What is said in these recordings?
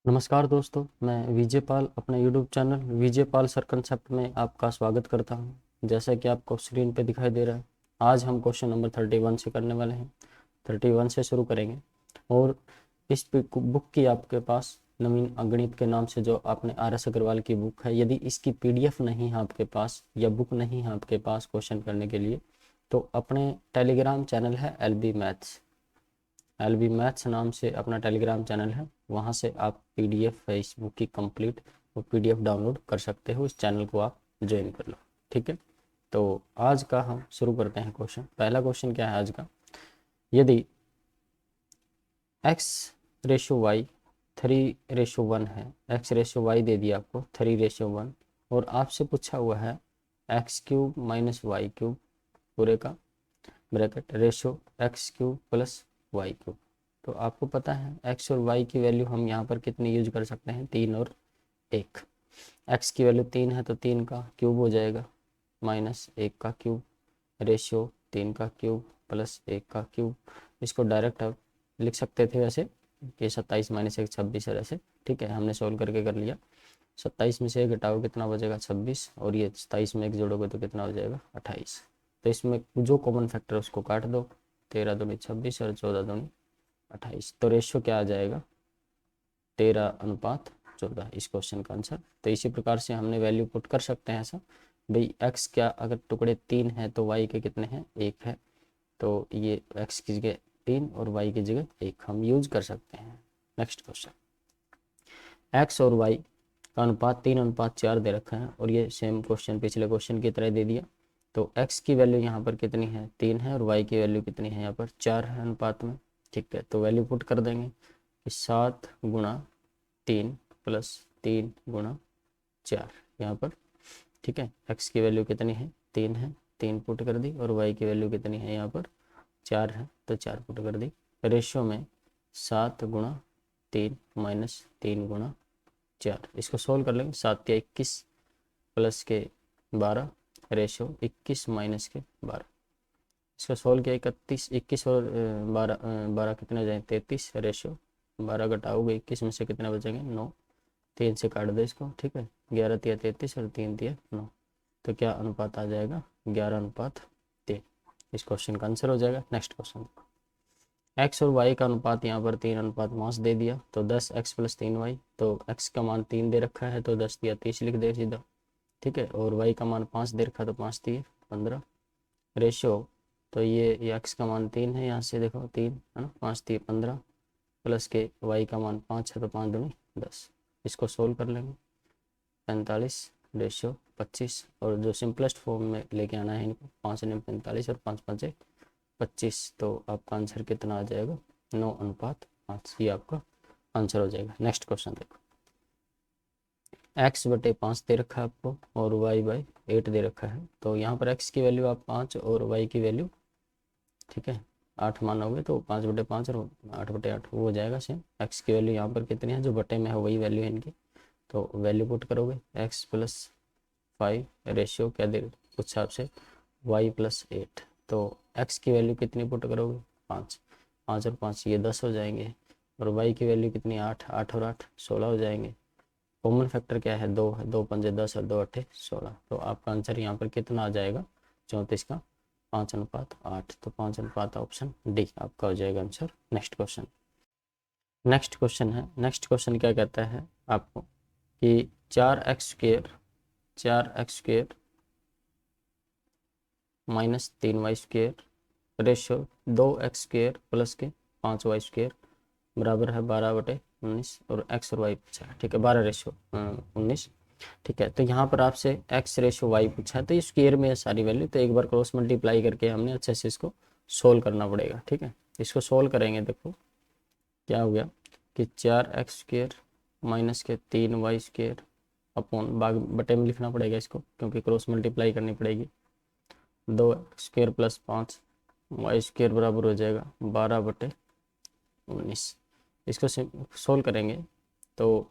नमस्कार दोस्तों, मैं विजय पाल अपने YouTube channel Vijay Pal sir concept में आपका स्वागत करता हूं। जैसा कि आपको स्क्रीन पे दिखाई दे रहा है, आज हम क्वेश्चन नंबर 31 से करने वाले हैं। 31 से शुरू करेंगे और इस बुक की आपके पास नवीन गणित के नाम से जो आपने RS अग्रवाल की बुक है, यदि इसकी PDF नहीं है आपके पास या बुक नहीं है आपके पास क्वेश्चन करने के लिए, तो अपने टेलीग्राम चैनल है LB मैथ्स नाम से अपना टेलीग्राम चैनल है, वहाँ से आप PDF है इस बुक की कंप्लीट वो PDF डाउनलोड कर सकते हो। इस चैनल को आप ज्वाइन कर लो, ठीक है। तो आज का हम शुरू करते हैं क्वेश्चन। पहला क्वेश्चन क्या है आज का, यदि x/y 3/1 है, x/y दे दिया आपको 3/1 और आपसे पूछा हुआ है x³ - y³ पूरे का ब्रैकेट रेशो x³ + y³। तो आपको पता है x और y की वैल्यू हम यहाँ पर कितनी यूज कर सकते हैं, 3 और 1। x की वैल्यू 3 है तो 3 का क्यूब हो जाएगा -1 का क्यूब रेशियो 3 का क्यूब + 1 का क्यूब। इसको डायरेक्ट आप लिख सकते थे वैसे कि 27 - 1 26 है ऐसे, ठीक है। हमने सोल्व करके कर लिया। 27 में से 1 घटाओ कितना बचेगा 26, और ये 27 में 1 जोड़ोगे तो कितना हो जाएगा 28। तो इसमें जो कॉमन फैक्टर है उसको काट दो, 13 दूनी 26 और 14 दूनी 28। तो रेशियो क्या आ जाएगा 13:14 इस क्वेश्चन का आंसर। तो इसी प्रकार से हमने वैल्यू पुट कर सकते हैं ऐसा भाई, x क्या अगर टुकड़े 3 है तो y के कितने हैं 1 है, तो ये x की जगह 3 और y की जगह 1 हम यूज कर सकते हैं। नेक्स्ट क्वेश्चन, x और y का अनुपात 3:4 दे रखा है और ये सेम क्वेश्चन पिछले क्वेश्चन की तरह दे दिया। तो x की वैल्यू यहाँ पर कितनी है 3 है और y की वैल्यू कितनी है यहाँ पर 4 है अनुपात में, ठीक है। तो वैल्यू पुट कर देंगे कि 7 × 3 + 3 × 4 यहाँ पर, ठीक है। x की वैल्यू कितनी है 3 है, 3 पुट कर दी, और y की वैल्यू कितनी है यहाँ पर 4 है तो 4 पुट कर दी। रेशियो में 7 × 3 - 3 × 4, इसको सोल्व कर लेंगे। 7 या 21 प्लस के 12 रेशियो 21 माइनस के 12, इसको सोल्व किया 31 21 और 12 कितने हो जाए 33 रेशियो 12 घटाओगे 21 में से कितने बचेंगे 9, 3 से काट दो इसको, ठीक है। 11 × 33 और 3 × 9, तो क्या अनुपात आ जाएगा 11:3। इस क्वेश्चन का आंसर हो जाएगा। नेक्स्ट क्वेश्चन, x और y का अनुपात यहाँ पर 3:5 दे दिया, तो 10x + 3y, तो x का मान 3 दे रखा है तो 10 × 30 लिख दे सीधा, ठीक है। और y का मान 5 दे रखा तो 5 × 15 रेशियो, तो ये x का मान 3 है, यहाँ से देखो 3 है ना, 5 × 15 प्लस के y का मान 5 है तो 5 दूनी 10, इसको सोल्व कर लेंगे। 45 रेशियो 25, और जो सिंपलेस्ट फॉर्म में लेके आना है इनको, 5 × 45 और 5 × 5 = 25, तो आपका आंसर कितना आ जाएगा 9:5, ये आपका आंसर हो जाएगा। नेक्स्ट क्वेश्चन देखो, x/5 दे रखा है आपको और y/8 दे रखा है, तो यहाँ पर x की वैल्यू आप 5 और y की वैल्यू, ठीक है, 8 मानोगे तो 5/5 और 8/8 वो हो जाएगा सेम। x की वैल्यू यहाँ पर कितनी है, जो बटे में है वही वैल्यू है इनकी, तो वैल्यू पुट करोगे x + 5 रेशियो क्या दे पूछा आपसे y + 8, तो x की वैल्यू कितनी पुट करोगे 5, 5 और 5 ये 10 हो जाएंगे, और y की वैल्यू कितनी 8, 8 और 8 16 हो जाएंगे। कॉमन फैक्टर क्या है 2 है, 2 × 5 = 10 और 2 × 8 = 16, तो आपका आंसर यहाँ पर कितना आ जाएगा 34 का 5:8, तो 5 ऑप्शन डी आपका हो जाएगा answer. Next question, next question है, नेक्स्ट क्वेश्चन क्या कहता है आपको कि 4x² - 3y² रेशियो 2x² + के 5y² बराबर है 12/19, और x और y पूछा है, ठीक है। 12/19, ठीक है। तो यहाँ पर आपसे x/y पूछा है, तो इस स्क्वायर में है सारी वैल्यू, तो एक बार क्रॉस मल्टीप्लाई करके हमने अच्छे से इसको सोल्व करना पड़ेगा, ठीक है। इसको सोल्व करेंगे, देखो क्या हो गया कि 4x² - के 3y² अपॉन बाग बटे में लिखना पड़ेगा इसको, क्योंकि क्रॉस मल्टीप्लाई करनी पड़ेगी। 2x² + 5y² बराबर हो जाएगा 12/19। इसको सोल्व करेंगे तो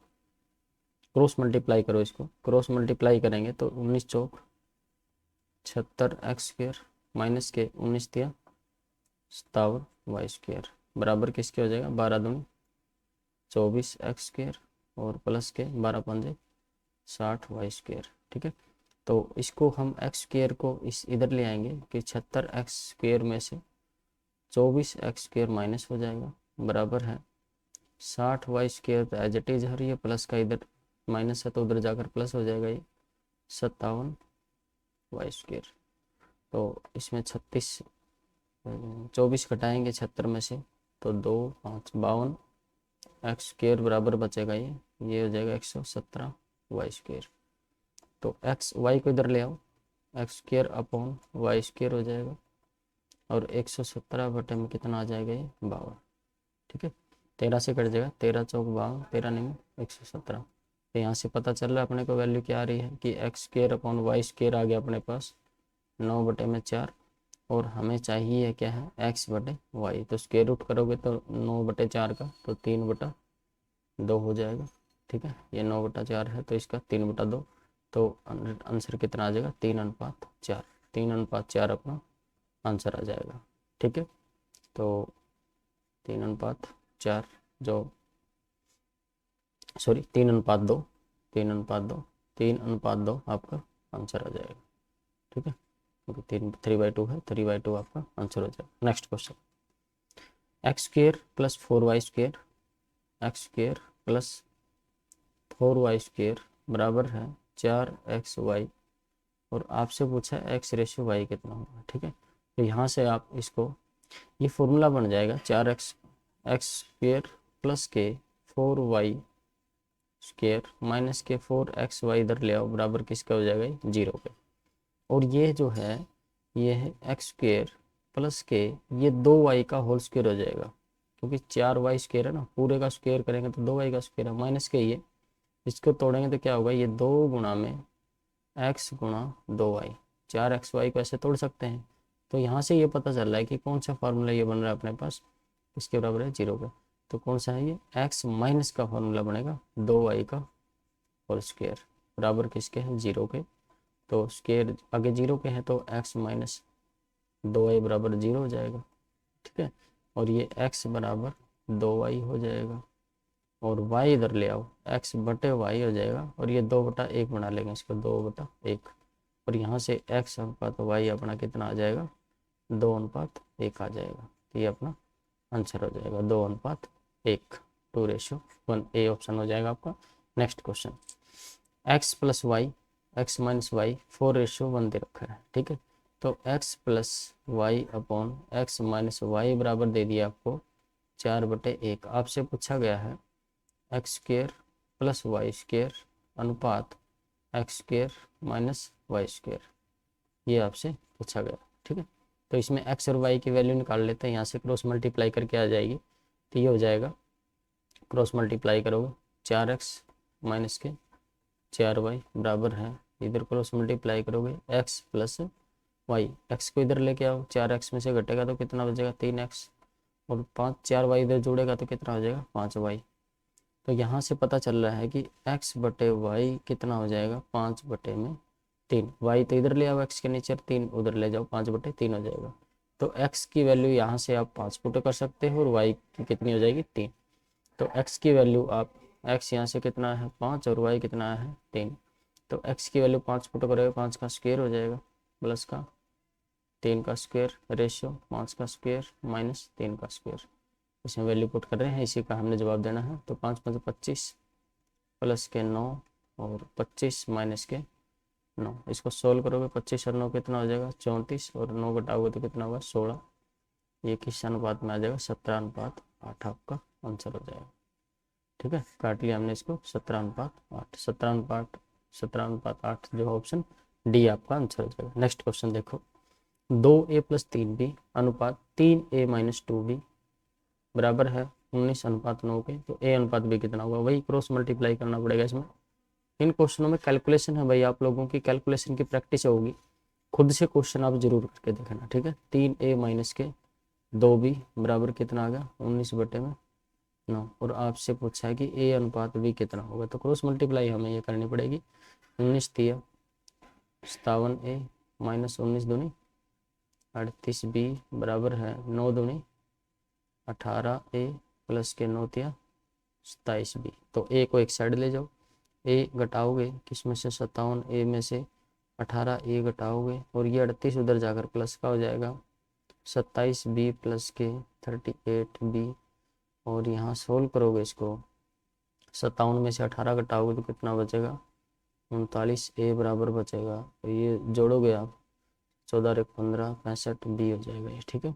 क्रॉस मल्टीप्लाई करो, इसको क्रॉस मल्टीप्लाई करेंगे तो 19 चौक 76x² माइनस के 19 दिया 57y² बराबर किसके हो जाएगा 12 दूनी 24x² और प्लस के 12 पंजे 60 वाई स्क्वायर। ठीक है, तो इसको हम एक्स स्क्वायर को इस इधर ले आएंगे कि 76 एक्स स्क्वायर में से 24 एक्स स्क्वायर माइनस हो जाएगा, बराबर है 60 वाई स्क्वायर तो एज इट इज है, ये प्लस का इधर माइनस है तो उधर जाकर प्लस हो जाएगा, ये 57 वाई स्क्वायर। तो इसमें 24 घटाएंगे 76 में से तो 2 5 52 एक्स स्क्वायर बराबर बचेगा, ये हो जाएगा 117 वाई स्क्वायर। तो एक्स वाई को इधर ले आओ, X square upon Y square हो जाएगा और 117 बटे में कितना आ जाएगा, ये 52। ठीक है, 13 से कट जाएगा, 13 चौक 52, 13 नहीं 117। तो यहाँ से पता चल रहा है अपने को वैल्यू क्या आ रही है कि x square upon Y square आ गया अपने पास 9 बटे में 4, और हमें चाहिए क्या है एक्स बटे वाई। तो स्क्वायर रूट करोगे तो 9 बटे 4 का तो 3 बटा 2 हो जाएगा। ठीक है, ये 9 बटा 4 है तो इसका 3 बटा 2, तो आंसर कितना आ जाएगा 3:4। 3:4 अपना आंसर आ जाएगा। ठीक है, तो 3:4 जो सॉरी 3:2 3:2 3:2 आपका आंसर आ जाएगा। ठीक है, क्योंकि 3/2 है, 3/2 आपका आंसर हो जाएगा। Next question, x square plus 4y square, x square plus 4y square बराबर है 4xy, और आपसे पूछा है एक्स रेशियो वाई कितना होगा। ठीक है, तो यहाँ से आप इसको ये फॉर्मूला बन जाएगा 4x एक्स स्क्वायर प्लस के 4y स्क्वायर माइनस के 4xy इधर ले आओ, बराबर किसका हो जाएगा 0 पे। और ये जो है ये है एक्स स्क्वायर प्लस के ये 2y का होल स्क्वायर हो जाएगा, क्योंकि 4y स्क्वायर है ना, पूरे का स्क्वायर करेंगे तो 2y का स्क्वायर है, माइनस के ये इसको तोड़ेंगे तो क्या होगा, ये 2 गुणा में x गुणा 2y, 4xy को ऐसे तोड़ सकते हैं। तो यहाँ से ये पता चल रहा है कि कौन सा फार्मूला ये बन रहा है अपने पास, इसके बराबर है 0 का। तो कौन सा है ये x माइनस का फार्मूला बनेगा 2y का होल स्क्वायर बराबर किसके है 0 के। तो स्क्वायर आगे 0 के हैं तो x माइनस 2y बराबर 0 हो जाएगा। ठीक है, और ये x बराबर 2y हो जाएगा, और y इधर ले आओ x बटे y हो जाएगा, और ये 2/1 बना लेंगे इसको 2/1, और यहाँ से x अनुपात y अपना कितना आ जाएगा 2:1 आ जाएगा। तो ये अपना आंसर हो जाएगा 2:1, 2:1, ए ऑप्शन हो जाएगा आपका। Next question, x plus y x minus y 4:1 दे रखा है। ठीक है, तो x plus y upon x minus y बराबर दे दिया आपको 4/1। आपसे पूछा गया है x square plus y square अनुपात x square minus y square, ये आपसे पूछा गया। ठीक है, तो इसमें एक्स और वाई की वैल्यू निकाल लेते हैं, यहाँ से क्रॉस मल्टीप्लाई करके आ जाएगी। तो ये हो जाएगा क्रॉस मल्टीप्लाई करोगे 4x माइनस के 4y बराबर है, इधर क्रॉस मल्टीप्लाई करोगे x प्लस वाई, एक्स को इधर लेके आओ 4x में से घटेगा तो कितना बचेगा 3x, और 4y इधर जोड़ेगा तो कितना हो जाएगा 5y। तो यहाँ से पता चल रहा है कि x बटे वाई कितना हो जाएगा 5/3। y तो इधर ले आओ x के नीचे 3 उधर ले जाओ 5/3 हो जाएगा। तो x की वैल्यू यहाँ से आप 5 पुट कर सकते हो, और y की कितनी हो जाएगी 3। तो x की वैल्यू आप x यहाँ से कितना है 5 और y कितना है 3। तो x की वैल्यू 5 पुट करोगे 5 का स्क्वायर हो जाएगा प्लस का 3 का स्क्वायर रेशियो 5 का स्क्वायर माइनस 3 का स्क्वायर, इसमें वैल्यू पुट कर रहे हैं, इसी का हमने जवाब देना है। तो 5 5 25 प्लस के 9 और 25 माइनस के 9, इसको सोल्व करोगे 25 और 9 कितना हो जाएगा 34, और 9 घटाओगे तो कितना होगा 16। ये किस अनुपात में आ जाएगा 17:8 आपका आंसर हो जाएगा। ठीक है, काट लिया हमने इसको 17:8, 17:8 जो ऑप्शन डी आपका आंसर हो जाएगा। नेक्स्ट क्वेश्चन देखो, 2a + 3b अनुपात 3a - 2b बराबर है 19:9 के। तो a अनुपात b कितना होगा, वही क्रॉस मल्टीप्लाई करना पड़ेगा इसमें। इन क्वेश्चनों में कैलकुलेशन है भाई, आप लोगों की कैलकुलेशन की प्रैक्टिस होगी, खुद से क्वेश्चन आप जरूर करके देखना। ठीक है, 3a - 2b बराबर कितना आ गया 19/9, और आपसे पूछा है कि a अनुपात b कितना होगा, तो क्रॉस मल्टीप्लाई हमें ये करनी पड़ेगी। 19 × 57a - 19 दूनी 38b बराबर है 9 दूनी 18a प्लस के 9 × 27b। तो ए को एक साइड ले जाओ, ए घटाओगे किस में से 57, ए में से 18 ए घटाओगे और ये 38 उधर जाकर प्लस का हो जाएगा 27b प्लस के 38b। और यहाँ सोल्व करोगे इसको, 57 में से 18 घटाओगे तो कितना बचेगा 39, ए बराबर बचेगा। तो ये जोड़ोगे आप 14 एक 15, 65b हो जाएगा ये, ठीक है।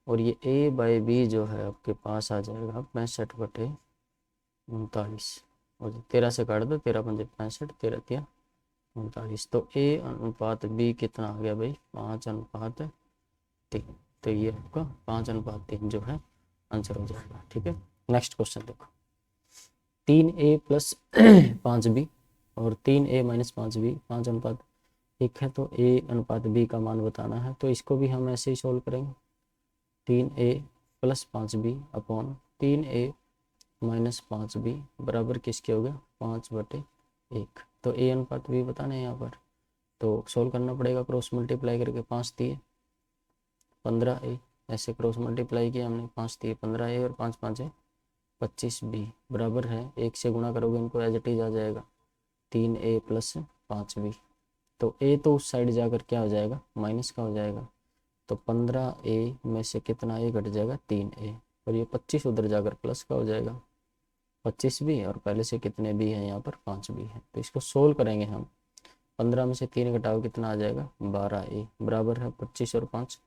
और ये a बाई बी जो है आपके पास आ जाएगा 65/39। और 13 से काट दो, 13 पंजे 65, 13 तिया 39। तो a अनुपात b कितना आ गया भाई 5:3। तो ये आपका 5:3 जो है आंसर हो जाएगा, ठीक है। नेक्स्ट क्वेश्चन देखो, 3a प्लस 5b और 3a माइनस 5b 5:1 है। तो a अनुपात b का मान बताना है। तो इसको भी हम ऐसे ही सोल्व करेंगे, 3a plus 5b upon 3a minus 5b बराबर किसके हो गया 5/1। तो a अनुपात b बताना है यहाँ पर, तो सोल्व करना पड़ेगा क्रॉस मल्टीप्लाई करके। 5 दिए 15a, ऐसे क्रॉस मल्टीप्लाई किया हमने, 5 दिए 15a और 5 5 25b बराबर है 1 से गुणा करोगे इनको एज इट इज आ जाएगा 3a प्लस 5b। तो a तो उस साइड जाकर क्या हो जाएगा माइनस का हो जाएगा। तो 15a में से कितना a घट जाएगा 3a, और ये 25 उधर जाकर प्लस का हो जाएगा 25b, और पहले से कितने b हैं यहाँ पर 5b है। तो इसको सोल्व करेंगे हम, 15 में से 3 घटाओ कितना आ जाएगा 12a बराबर है 25 और 5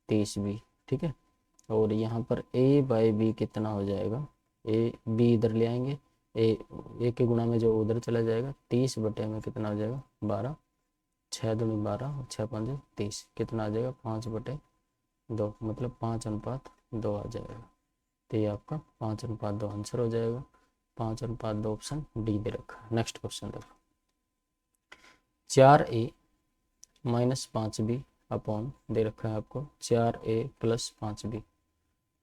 30b, ठीक है। और यहाँ पर a बाई बी कितना हो जाएगा, a b इधर ले आएंगे, a के गुणा में जो उधर चला जाएगा 30 बटे में कितना हो जाएगा 12, 6 दूनी 12 और 6 पंजे 30, कितना आ जाएगा 5/2, मतलब 5:2 आ जाएगा। तो ये आपका 5:2 आंसर हो जाएगा। 5:2 ऑप्शन डी दे रखा। नेक्स्ट क्वेश्चन देखो, 4a माइनस 5b अपॉन दे रखा है आपको 4a प्लस 5b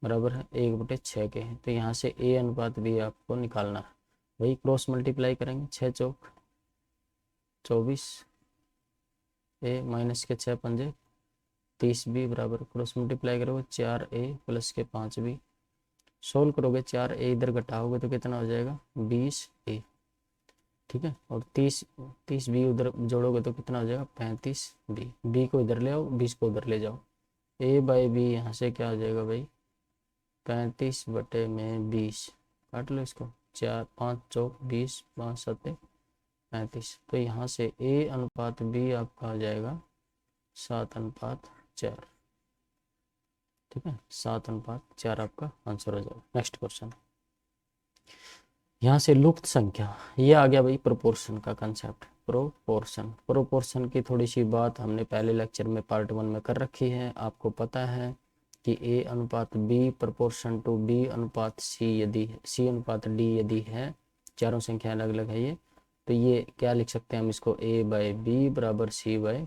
बराबर है 1/6 के हैं। तो यहाँ से a अनुपात b आपको निकालना है। वही क्रॉस मल्टीप्लाई करेंगे, 6 चौक 24, a माइनस के 6 पंजे 30b बराबर क्रॉस मल्टीप्लाई करोगे 4a प्लस के 5b। सोल्व करोगे 4a इधर घटाओगे तो कितना हो जाएगा 20a, ठीक है। और 30b उधर जोड़ोगे तो कितना हो जाएगा 35b। b को इधर ले आओ, 20 को उधर ले जाओ, a बाई बी यहाँ से क्या हो जाएगा भाई 35/20, काट लो इसको, 4 5 चौक 20, 5 7 35। तो यहाँ से a अनुपात b आपका हो जाएगा 7:4, ठीक है। 7:4 आपका आंसर हो जाएगा। नेक्स्ट क्वेश्चन, यहाँ से लुप्त संख्या, ये आ गया भाई प्रोपोर्शन का कंसेप्ट। प्रोपोर्शन की थोड़ी सी बात हमने पहले लेक्चर में पार्ट 1 में कर रखी है। आपको पता है कि a अनुपात b प्रोपोर्शन टू b अनुपात c यदि c अनुपात d यदि है, चारों संख्या अलग अलग है ये, तो ये क्या लिख सकते हैं हम इसको a बाई बी बराबर c बाई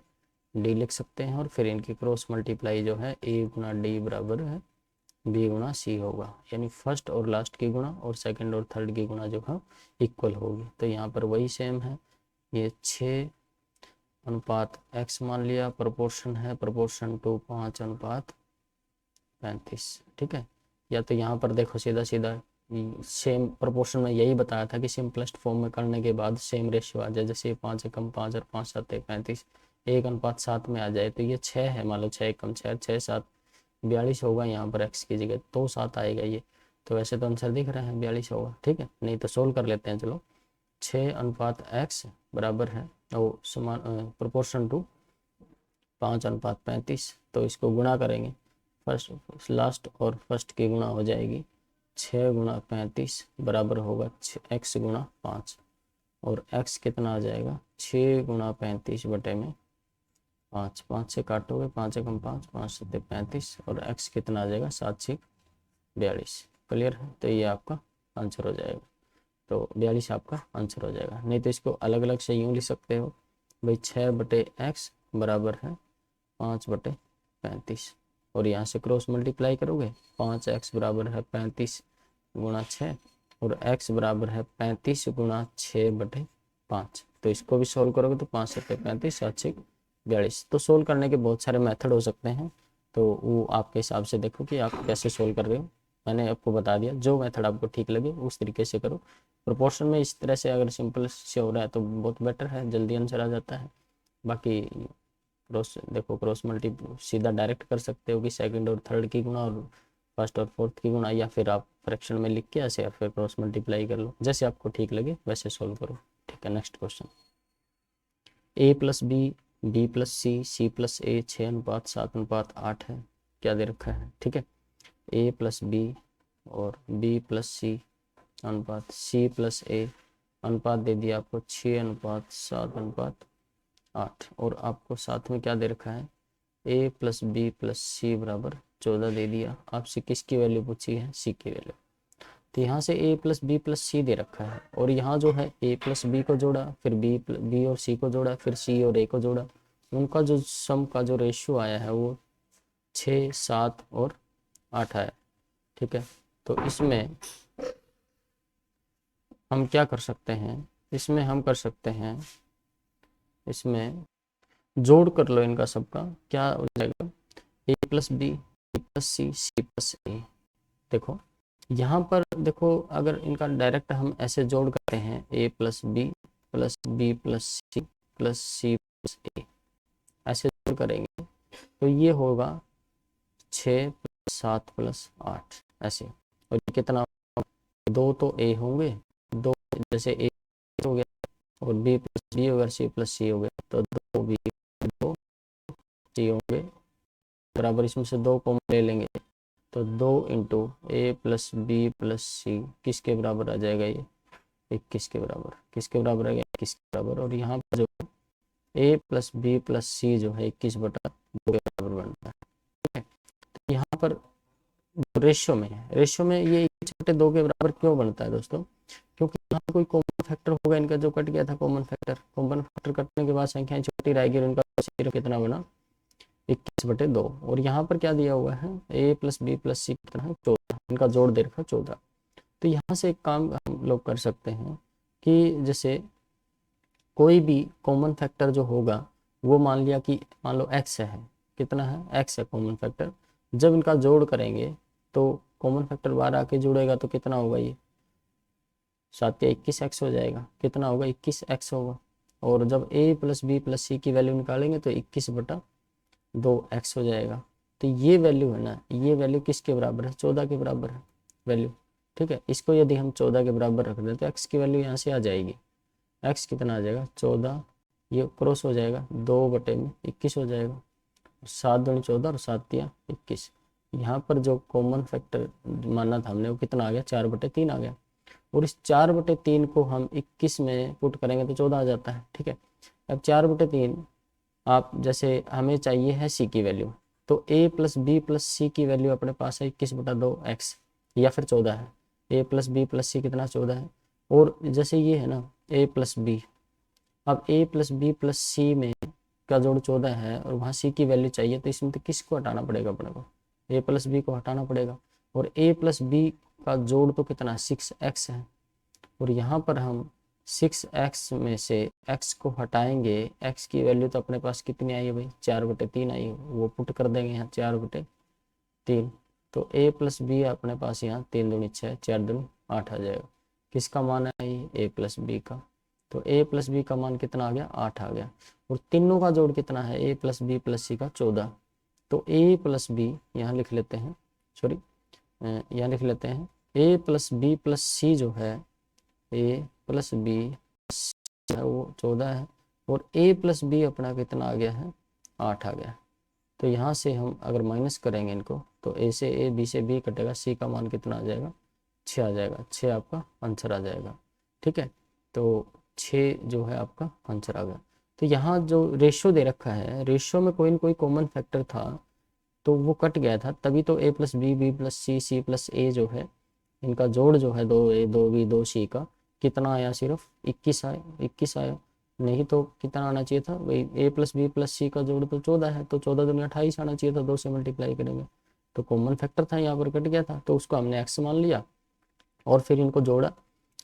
डी लिख सकते हैं। और फिर इनकी क्रॉस मल्टीप्लाई जो है a गुना d बराबर है b गुना c होगा, यानी फर्स्ट और लास्ट की गुणा और सेकंड और थर्ड की गुणा जो है इक्वल होगी। तो यहाँ पर वही सेम है, ये 6:x मान लिया प्रोपोर्शन है, प्रोपोर्शन टू 5:35, ठीक है। या तो यहाँ पर देखो सीधा सीधा सेम प्रोपोर्शन में यही बताया था कि सिंपलेस्ट फॉर्म में करने के बाद सेम रेशियो आ जाए, जैसे 5 एकम 5 और 5 7 35, 1:7 में आ जाए। तो ये 6 है, मान लो 6 एकम 6 6 7 42 होगा यहाँ पर x की जगह, तो 7 आएगा ये। तो वैसे तो आंसर दिख रहा है 42 होगा, ठीक है। नहीं तो सोल्व कर लेते हैं, चलो 6:x बराबर है और समान प्रोपोर्शन टू 5:35। तो इसको गुणा करेंगे, फर्स्ट लास्ट और फर्स्ट की गुणा हो जाएगी, 6 गुणा 35 बराबर होगा x गुणा 5, और x कितना आ जाएगा 6 गुणा 35 बटे में 5, 5 से काटोगे 5 एकम 5 5 7 35, और x कितना आ जाएगा 7 6 42। क्लियर है, तो ये आपका आंसर हो जाएगा। तो 42 आपका आंसर हो जाएगा। नहीं तो इसको अलग अलग से यूँ लिख सकते हो भाई 6/x बराबर है 5/35, और यहाँ से क्रॉस मल्टीप्लाई करोगे 5x बराबर है 35 गुणा 6, और x बराबर है 35 गुणा 6/5। तो इसको भी सोल्व करोगे तो 5 7 35 7 6 42। तो सोल्व करने के बहुत सारे मेथड हो सकते हैं, तो वो आपके हिसाब से देखो कि आप कैसे सोल्व कर रहे हो। मैंने आपको बता दिया, जो मेथड आपको ठीक लगे उस तरीके से करो। प्रोपोर्शन में इस तरह से अगर सिंपल से हो रहा है तो बहुत बेटर है, जल्दी आंसर आ जाता है। बाकी क्रॉस मल्टी सीधा डायरेक्ट कर सकते हो कि सेकंड और थर्ड की गुणा और फर्स्ट और फोर्थ की गुणा, या फिर आप फ्रैक्शन में लिख के ऐसे या फिर क्रॉस मल्टीप्लाई कर लो, जैसे आपको ठीक लगे वैसे सॉल्व करो। ठीक है, next question. a plus b plus c plus a 6:7:8 है, क्या दे रखा है। ठीक है, a प्लस बी और b प्लस सी अनुपात c प्लस ए अनुपात दे दिया आपको 6:7:8, और आपको साथ में क्या दे रखा है, a प्लस बी प्लस सी बराबर 14 दे दिया। आपसे किसकी वैल्यू पूछी है, c की वैल्यू। तो यहाँ से a प्लस बी प्लस सी दे रखा है, और यहाँ जो है a प्लस बी को जोड़ा, फिर b और c को जोड़ा, फिर c और a को जोड़ा, उनका जो सम का जो रेशियो आया है वो 6, 7 और 8 आया। ठीक है, तो इसमें हम क्या कर सकते हैं, इसमें हम कर सकते हैं, इसमें जोड़ कर लो इनका सबका, क्या हो जाएगा, a plus b plus c plus a. देखो यहाँ पर देखो, अगर इनका डायरेक्ट हम ऐसे जोड़ करते हैं, a plus b plus b plus c plus a, ऐसे जोड़ करेंगे तो ये होगा 6 + 7 + 8 ऐसे। और ये कितना, 2 तो a होंगे, 2 जैसे a हो गया और b प्लस बी होगा, c प्लस सी हो गया, तो 2b 2 c होंगे बराबर, इसमें से 2 कॉमन ले लेंगे तो 2 × a प्लस बी प्लस सी किसके बराबर आ जाएगा, ये 21 के बराबर। किसके बराबर आ गया, 21 के बराबर। और यहाँ पर जो a प्लस बी प्लस सी जो है 21/2 के बराबर बनता है। ठीक है, तो यहाँ पर रेशियो में है, रेशियो में ये 21/2 के बराबर क्यों बनता है दोस्तों, क्योंकि यहाँ कोई कॉमन फैक्टर होगा, इनका जो कट गया था कॉमन फैक्टर कटने के बाद संख्याएं छोटी रहेगी, और इनका सिर्फ कितना बना, 21/2। और यहाँ पर क्या दिया हुआ है, a प्लस बी प्लस सी कितना है, 14, इनका जोड़ दे रखा 14। तो यहाँ से एक काम हम लोग कर सकते हैं कि जैसे कोई भी कॉमन फैक्टर जो होगा वो मान लिया कि मान लो x है, कितना है, x है कॉमन फैक्टर। जब इनका जोड़ करेंगे तो कॉमन फैक्टर 12 आके जुड़ेगा तो कितना होगा, ये 7 या 21x हो जाएगा, कितना होगा, 21x होगा। और जब a प्लस बी प्लस सी की वैल्यू निकालेंगे तो 21/2x हो जाएगा। तो ये वैल्यू है ना, ये वैल्यू किसके बराबर है, 14 के बराबर है वैल्यू। ठीक है, इसको यदि हम 14 के बराबर रख दें तो x की वैल्यू यहाँ से आ जाएगी, x कितना आ जाएगा, 14, ये क्रॉस हो जाएगा, 2/21 हो जाएगा, 7 दूनी 14 और 7 तिया 21। यहाँ पर जो कॉमन फैक्टर माना था हमने वो कितना आ गया, 4/3 आ गया। और इस 4/3 को हम 21 में पुट करेंगे तो 14 आ जाता है। ठीक है, अब 4/3 आप जैसे हमें चाहिए है c की वैल्यू, तो a प्लस बी प्लस सी की वैल्यू अपने पास है 21/2x या फिर 14 है। a प्लस बी प्लस सी कितना, 14 है। और जैसे ये है ना a प्लस बी, अब a प्लस बी प्लस सी में का जोड़ 14 है और वहाँ c की वैल्यू चाहिए, तो इसमें तो किसको हटाना पड़ेगा अपने को, a प्लस बी को हटाना पड़ेगा। और a प्लस बी का जोड़ तो कितना 6x है, और यहाँ पर हम 6x में से x को हटाएंगे, x की वैल्यू तो अपने पास कितनी आई है भाई, 4/3 आई है, वो पुट कर देंगे यहाँ 4/3। तो a प्लस बी अपने पास यहाँ 3 दूनी 6, 4 दूनी 8 आ जाएगा। किसका मान है ये, a प्लस बी का। तो a प्लस बी का मान कितना आ गया, 8 आ गया। और तीनों का जोड़ कितना है, a प्लस बी प्लस सी का 14। तो a प्लस बी यहाँ लिख लेते हैं, सॉरी यहाँ लिख लेते हैं, a प्लस बी प्लस सी जो है, a प्लस बी है वो 14 है, और a प्लस बी अपना कितना आ गया है, 8 आ गया। तो यहाँ से हम अगर माइनस करेंगे इनको तो a से a, b से b कटेगा, c का मान कितना आ जाएगा, 6 आ जाएगा, 6 आपका आंसर आ जाएगा। ठीक है, तो 6 जो है आपका आंसर आ गया। तो यहाँ जो रेशियो दे रखा है, रेशियो में कोई न कोई कॉमन फैक्टर था तो वो कट गया था, तभी तो a plus b b plus c c plus a जो है, इनका जोड़ जो है 2a 2b 2c का कितना आया, सिर्फ 21 आया, 21 आया। नहीं तो कितना आना चाहिए था भाई, a प्लस बी प्लस सी का जोड़ तो 14 है, तो 14 दूनी 28 आना चाहिए था, 2 से मल्टीप्लाई करेंगे। तो कॉमन फैक्टर था यहाँ पर कट गया था, तो उसको हमने x मान लिया और फिर इनको जोड़ा,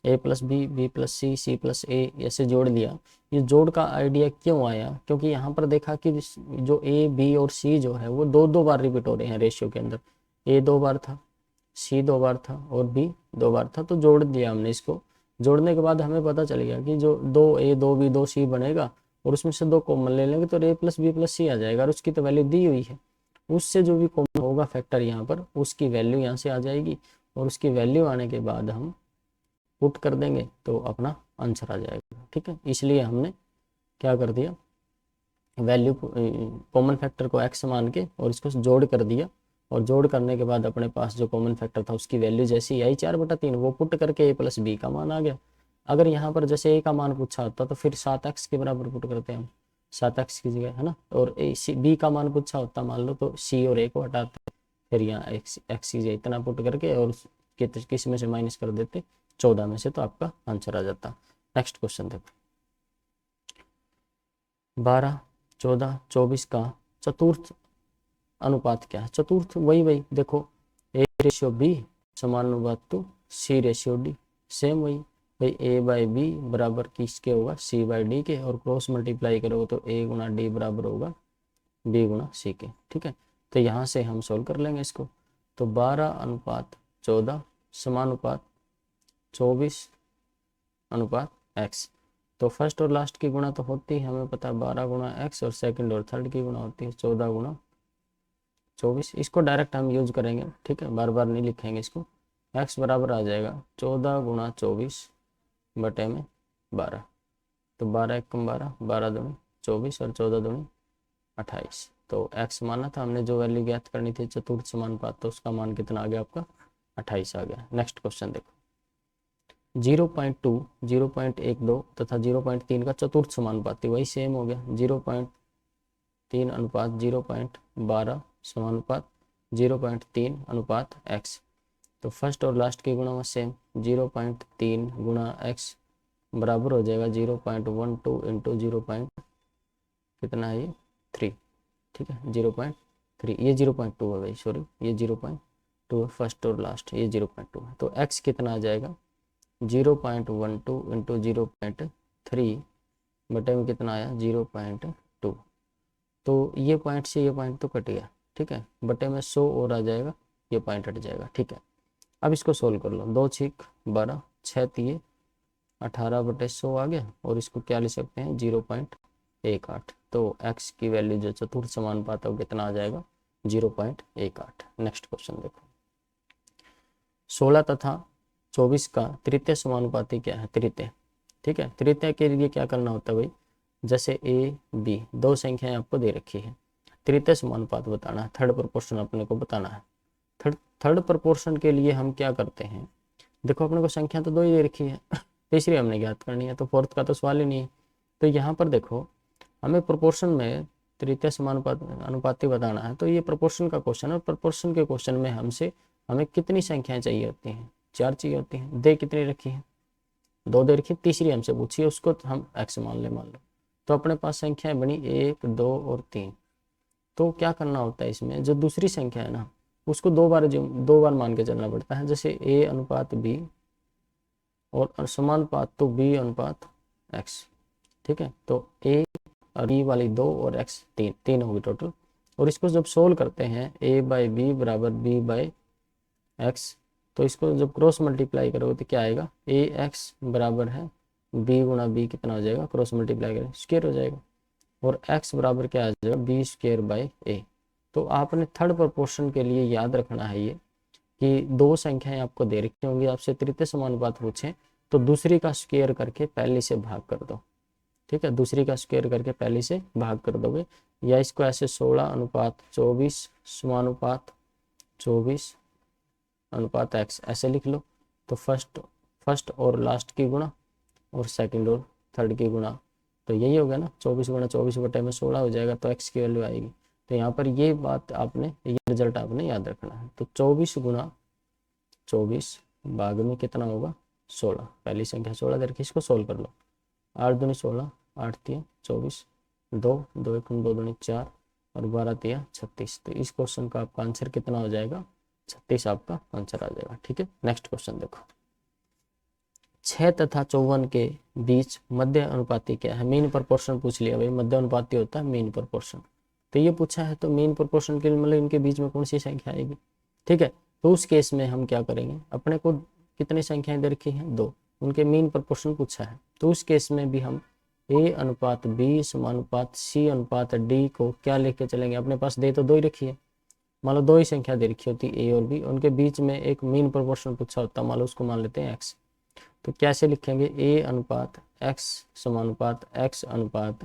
a plus b b plus c c plus a ऐसे जोड़ दिया। ये जोड़ का आइडिया क्यों आया, क्योंकि यहाँ पर देखा कि जो a b और c जो है वो 2-2 बार रिपीट हो रहे हैं रेशियो के अंदर। a 2 बार था, सी 2 बार था और बी 2 बार था, तो जोड़ दिया हमने इसको। जोड़ने के बाद हमें पता चल गया कि जो 2a 2b 2c बनेगा और उसमें से 2 कॉमन ले लेंगे तो a प्लस बी प्लस सी आ जाएगा, और उसकी तो वैल्यू दी हुई है। उससे जो भी कॉमन होगा फैक्टर यहाँ पर, उसकी वैल्यू यहाँ से आ जाएगी, और उसकी वैल्यू आने के बाद हम पुट कर देंगे तो अपना आंसर आ जाएगा। ठीक है, इसलिए हमने क्या कर दिया, वैल्यू कॉमन फैक्टर को x मान के और इसको जोड़ कर दिया, और जोड़ करने के बाद अपने पास जो कॉमन फैक्टर था उसकी वैल्यू जैसी आई 4/3, वो पुट करके a प्लस बी का मान आ गया। अगर यहाँ पर जैसे a का मान पूछा होता तो फिर 7x के बराबर पुट करते हैं हम, 7x की जगह, है ना। और b का मान पूछा होता मान लो, तो c और a को हटाते, फिर यहाँ x की जगह इतना पुट करके और किस में से माइनस कर देते, 14 में से, तो आपका आंसर आ जाता। नेक्स्ट क्वेश्चन देखो, 12, 14, 24 का चतुर्थ अनुपात क्या है। चतुर्थ वही देखो, a/b समानुपात टू c/d, सेम वही भाई, a/b बराबर किसके होगा, c/d के, और क्रॉस मल्टीप्लाई करोगे तो a गुना d बराबर होगा b गुना c के। ठीक है, तो यहाँ से हम सोल्व कर लेंगे इसको। तो 12/14 समानुपात 24/x, तो फर्स्ट और लास्ट की गुणा तो होती है हमें पता, 12x, और सेकंड और थर्ड की गुणा होती है 14x24। इसको डायरेक्ट हम यूज करेंगे, ठीक है, बार बार नहीं लिखेंगे इसको। x बराबर आ जाएगा 14x24/12, तो 12×1 12 दूनी 24 और 14 दूनी 28। तो x माना था हमने, जो वैल्यू ज्ञात करनी थी चतुर्थ समानुपात, तो उसका मान कितना आ गया आपका, 28 आ गया। नेक्स्ट क्वेश्चन देखो, 0.2, 0.12 तथा 0.3 का चतुर्थ समानुपाती, वही सेम हो गया, 0.3 अनुपात 0.12 समानुपात 0.3 अनुपात x। तो फर्स्ट और लास्ट की गुणा में सेम, 0.3 गुणा x बराबर हो जाएगा 0.12 इंटू 0. कितना है ये 3, ठीक है, 0.3, ये 0.2 है भाई, सॉरी ये 0.2 है, फर्स्ट और लास्ट ये 0.2 है। तो x कितना आ जाएगा 0.12 इंटू 0.3 बटे में कितना आया 0.2, तो ये पॉइंट से ये पॉइंट तो कट गया, ठीक है, बटे में 100 और आ जाएगा, ये पॉइंट हट जाएगा। ठीक है, अब इसको सोल्व कर लो, 2 6 12, 6 3 18 बटे 100 आ गया, और इसको क्या ले सकते हैं 0.18, तो x की वैल्यू जो चतुर्थ समानुपात है वो कितना आ जाएगा 0.18। नेक्स्ट क्वेश्चन देखो, 16 तथा 24 का तृतीय समानुपाती क्या है, तृतीय। ठीक है, तृतीय के लिए क्या करना होता है भाई, जैसे a b 2 संख्याएं आपको दे रखी है, तृतीय समानुपात बताना है, थर्ड प्रोपोर्शन अपने को बताना है। थर्ड प्रोपोर्शन के लिए हम क्या करते हैं, देखो अपने को संख्या तो 2 ही दे रखी है, तीसरी हमने ज्ञात करनी है, तो फोर्थ का तो सवाल ही नहीं है। तो यहाँ पर देखो हमें प्रोपोर्शन में तृतीय समानुपात अनुपाती बताना है, तो ये प्रोपोर्शन का क्वेश्चन है, और प्रोपोर्शन के क्वेश्चन में हमें कितनी संख्याएं चाहिए होती हैं, 4 चाहिए होती हैं। दे कितनी रखी है, 2 दे रखी, तीसरी हमसे पूछी है, उसको हम x मान लो, तो अपने पास संख्याएं बनी 1 2 और 3। तो क्या करना होता है इसमें, जो दूसरी संख्या है ना उसको 2 बार मान के चलना पड़ता है, जैसे a अनुपात b और समानुपात तो b अनुपात x। ठीक है, तो a और b वाली 2 और x 3 होगी टोटल, और इसको जब सोल्व करते हैं a/b बराबर b/x, तो इसको जब क्रॉस मल्टीप्लाई करोगे तो क्या आएगा, ax बराबर है b गुना b, कितना हो जाएगा क्रॉस मल्टीप्लाई करें स्क्वायर हो जाएगा, और x बराबर क्या आ जाएगा b²/a। तो आपने थर्ड प्रोपोर्शन के लिए याद रखना है ये कि 2 संख्याएं आपको दे रखी होंगी, आपसे तृतीय समानुपात पूछें तो दूसरी का स्क्वायर करके पहली से भाग कर दो। ठीक है, दूसरी का स्क्वायर करके पहली से भाग कर दोगे, या इसको ऐसे 16/24 समानुपात 24 अनुपात x ऐसे लिख लो। तो फर्स्ट और लास्ट की गुणा और सेकंड और थर्ड की गुणा, तो यही हो गया ना, 24 गुणा 24 बटे में 16 हो जाएगा, तो x की वैल्यू आएगी। तो यहाँ पर ये बात आपने, ये रिजल्ट आपने याद रखना है। तो 24 गुणा 24 भाग में कितना होगा 16, पहली संख्या 16 दे रखी, इसको सोल्व कर लो, 8 दूनी 16, 8 3 24, 2 2 1 2 दूनी 4 और 12 3 36। तो इस क्वेश्चन का आपका आंसर कितना हो जाएगा 36 आपका आंसर आ जाएगा। ठीक है, नेक्स्ट क्वेश्चन देखो, 6 तथा 54 के बीच मध्य अनुपाती क्या है। मीन प्रोपोर्शन पूछ लिया भाई, मध्य अनुपाती होता है मीन प्रोपोर्शन, तो ये पूछा है, तो मीन प्रोपोर्शन के लिए मतलब इनके बीच में कौन सी संख्या आएगी। ठीक है, तो उस केस में हम क्या करेंगे, अपने को कितनी संख्याएं दे रखी हैं, 2, उनके मीन प्रोपोर्शन पूछा है। तो उस केस में भी हम A अनुपात B समानुपात C अनुपात D को क्या लिख के चलेंगे, अपने पास दे तो 2 ही रखी है, मान लो 2 ही संख्या दे रखी होती A और B, उनके बीच में एक मीन प्रोपोर्शन पूछा होता, मान लो उसको मान लेते हैं X। तो कैसे लिखेंगे, A अनुपात X समानुपात X अनुपात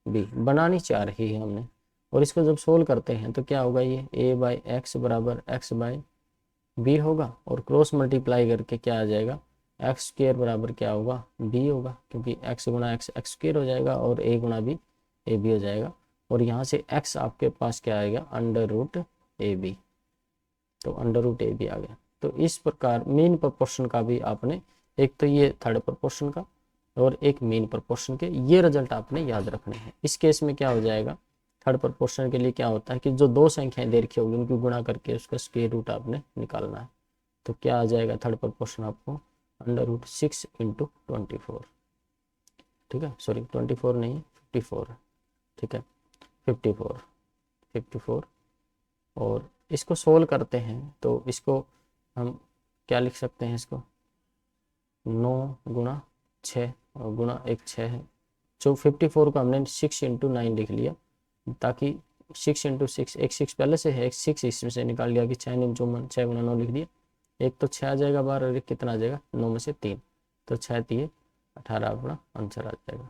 B बनानी चाह रही है हमने, और इसको जब सोल्व करते हैं तो क्या होगा, ये A/X बराबर X/B होगा, और क्रॉस मल्टीप्लाई करके क्या आ जाएगा, एक्स स्क्र बराबर क्या होगा, B होगा, क्योंकि x गुणा x एक्स स्क्र हो जाएगा और A गुणा B AB हो जाएगा, और यहाँ से x आपके पास क्या आएगा, √AB, तो √AB आ गया। तो इस प्रकार मीन प्रोपोर्शन का भी आपने, एक तो ये थर्ड प्रोपोर्शन का और एक मीन प्रोपोर्शन के, ये रिजल्ट आपने याद रखने हैं। इस केस में क्या हो जाएगा, थर्ड प्रोपोर्शन के लिए क्या होता है कि जो 2 संख्याएं दे रखी होगी उनको गुणा करके उसका स्क्वायर रूट आपने निकालना है। तो क्या आ जाएगा थर्ड प्रोपोर्शन आपको, √6 × 24, ठीक है, सॉरी 24 नहीं 54, ठीक है 54। और इसको सोल्व करते हैं तो इसको हम क्या लिख सकते हैं, इसको 9 गुणा 6 और गुणा 1 6 है, जो 54 को हमने 6 × 9 लिख लिया, ताकि 6 × 6, एक 6 पहले से है, एक 6 इसमें से निकाल लिया कि 6 गुणा 9 लिख दिया, एक तो 6 आ जाएगा बाहर और एक कितना आ जाएगा, 9 में से 3, तो 6 3 18 अपना आंसर आ जाएगा।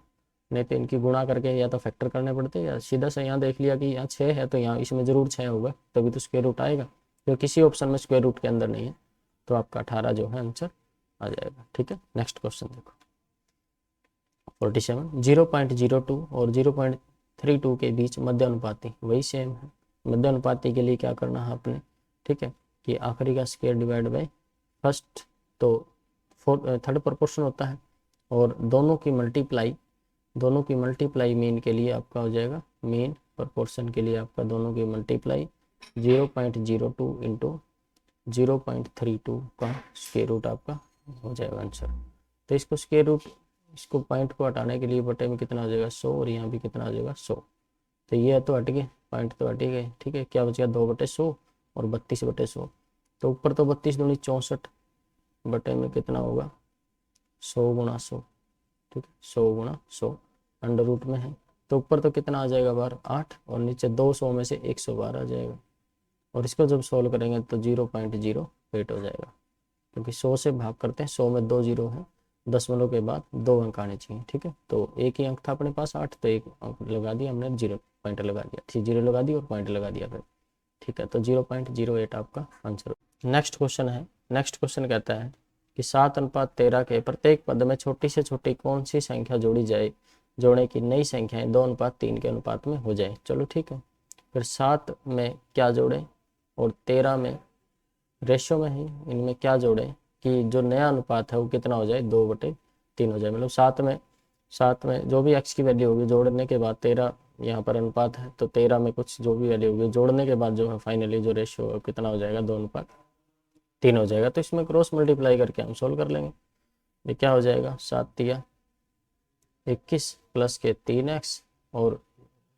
नहीं तो इनकी गुणा करके या तो फैक्टर करने पड़ते, या सीधा से यहाँ देख लिया कि यहाँ 6 है तो यहाँ इसमें ज़रूर 6 होगा, तभी तो स्क्वायर रूट आएगा, जो किसी ऑप्शन में स्क्वायर रूट के अंदर नहीं है, तो आपका 18 जो है आंसर आ जाएगा। ठीक है, नेक्स्ट क्वेश्चन देखो 47, 0.02 और 0.32 के बीच मध्य अनुपाती, वही सेम है। मध्य अनुपाती के लिए क्या करना है आपने, ठीक है, कि आखिरी का स्क्वायर डिवाइड बाय फर्स्ट, तो थर्ड प्रोपोर्शन होता है, और दोनों की मल्टीप्लाई मीन के लिए आपका हो जाएगा, मीन प्रोपोर्शन के लिए आपका दोनों की मल्टीप्लाई 0.02 × 0.32 का स्क्वायर रूट आपका हो जाएगा आंसर। तो इसको स्क्वायर रूट, इसको पॉइंट को हटाने के लिए बटे में कितना हो जाएगा 100, और यहाँ भी कितना हो जाएगा 100, तो ये तो हट गए, पॉइंट तो हट ही गए, ठीक है, क्या बचेगा 2/100 और 32/100, तो ऊपर तो 32 दूनी 64, बटे में कितना होगा 100 × 100, ठीक है 100 × 100 अंडर रूट में है, तो ऊपर तो कितना आ जाएगा बाहर 8, और नीचे 200 में से 112 आ जाएगा, और इसको जब सॉल्व करेंगे तो 0.08 हो जाएगा, क्योंकि 100 से भाग करते हैं, 100 में 2 जीरो है, दशमलव के बाद 2 अंक आने चाहिए, ठीक है, तो एक ही अंक था अपने पास 8, तो एक अंक लगा दिया हमने, 0 पॉइंट लगा दिया, ठीक 0 लगा दी और पॉइंट लगा दिया फिर, ठीक है, तो 0.08 आपका आंसर। नेक्स्ट क्वेश्चन है, नेक्स्ट क्वेश्चन कहता है कि 7:13 के प्रत्येक पद में छोटी से छोटी कौन सी संख्या जोड़ने की नई संख्याएं 2:3 के अनुपात में हो जाए। चलो ठीक है, फिर 7 में क्या जोड़ें और 13 में रेशो में ही, इनमें क्या जोड़ें कि जो नया अनुपात है वो कितना हो जाए, 2/3 हो जाए, मतलब 7 में जो भी x की वैल्यू होगी जोड़ने के बाद 13 यहाँ पर अनुपात है, तो 13 में कुछ जो भी वैल्यू होगी जोड़ने के बाद जो है फाइनली जो रेशियो कितना हो जाएगा, 2:3 हो जाएगा। तो इसमें क्रॉस मल्टीप्लाई करके हम सोल्व कर लेंगे, ये क्या हो जाएगा 7 × 21 प्लस के 3x, और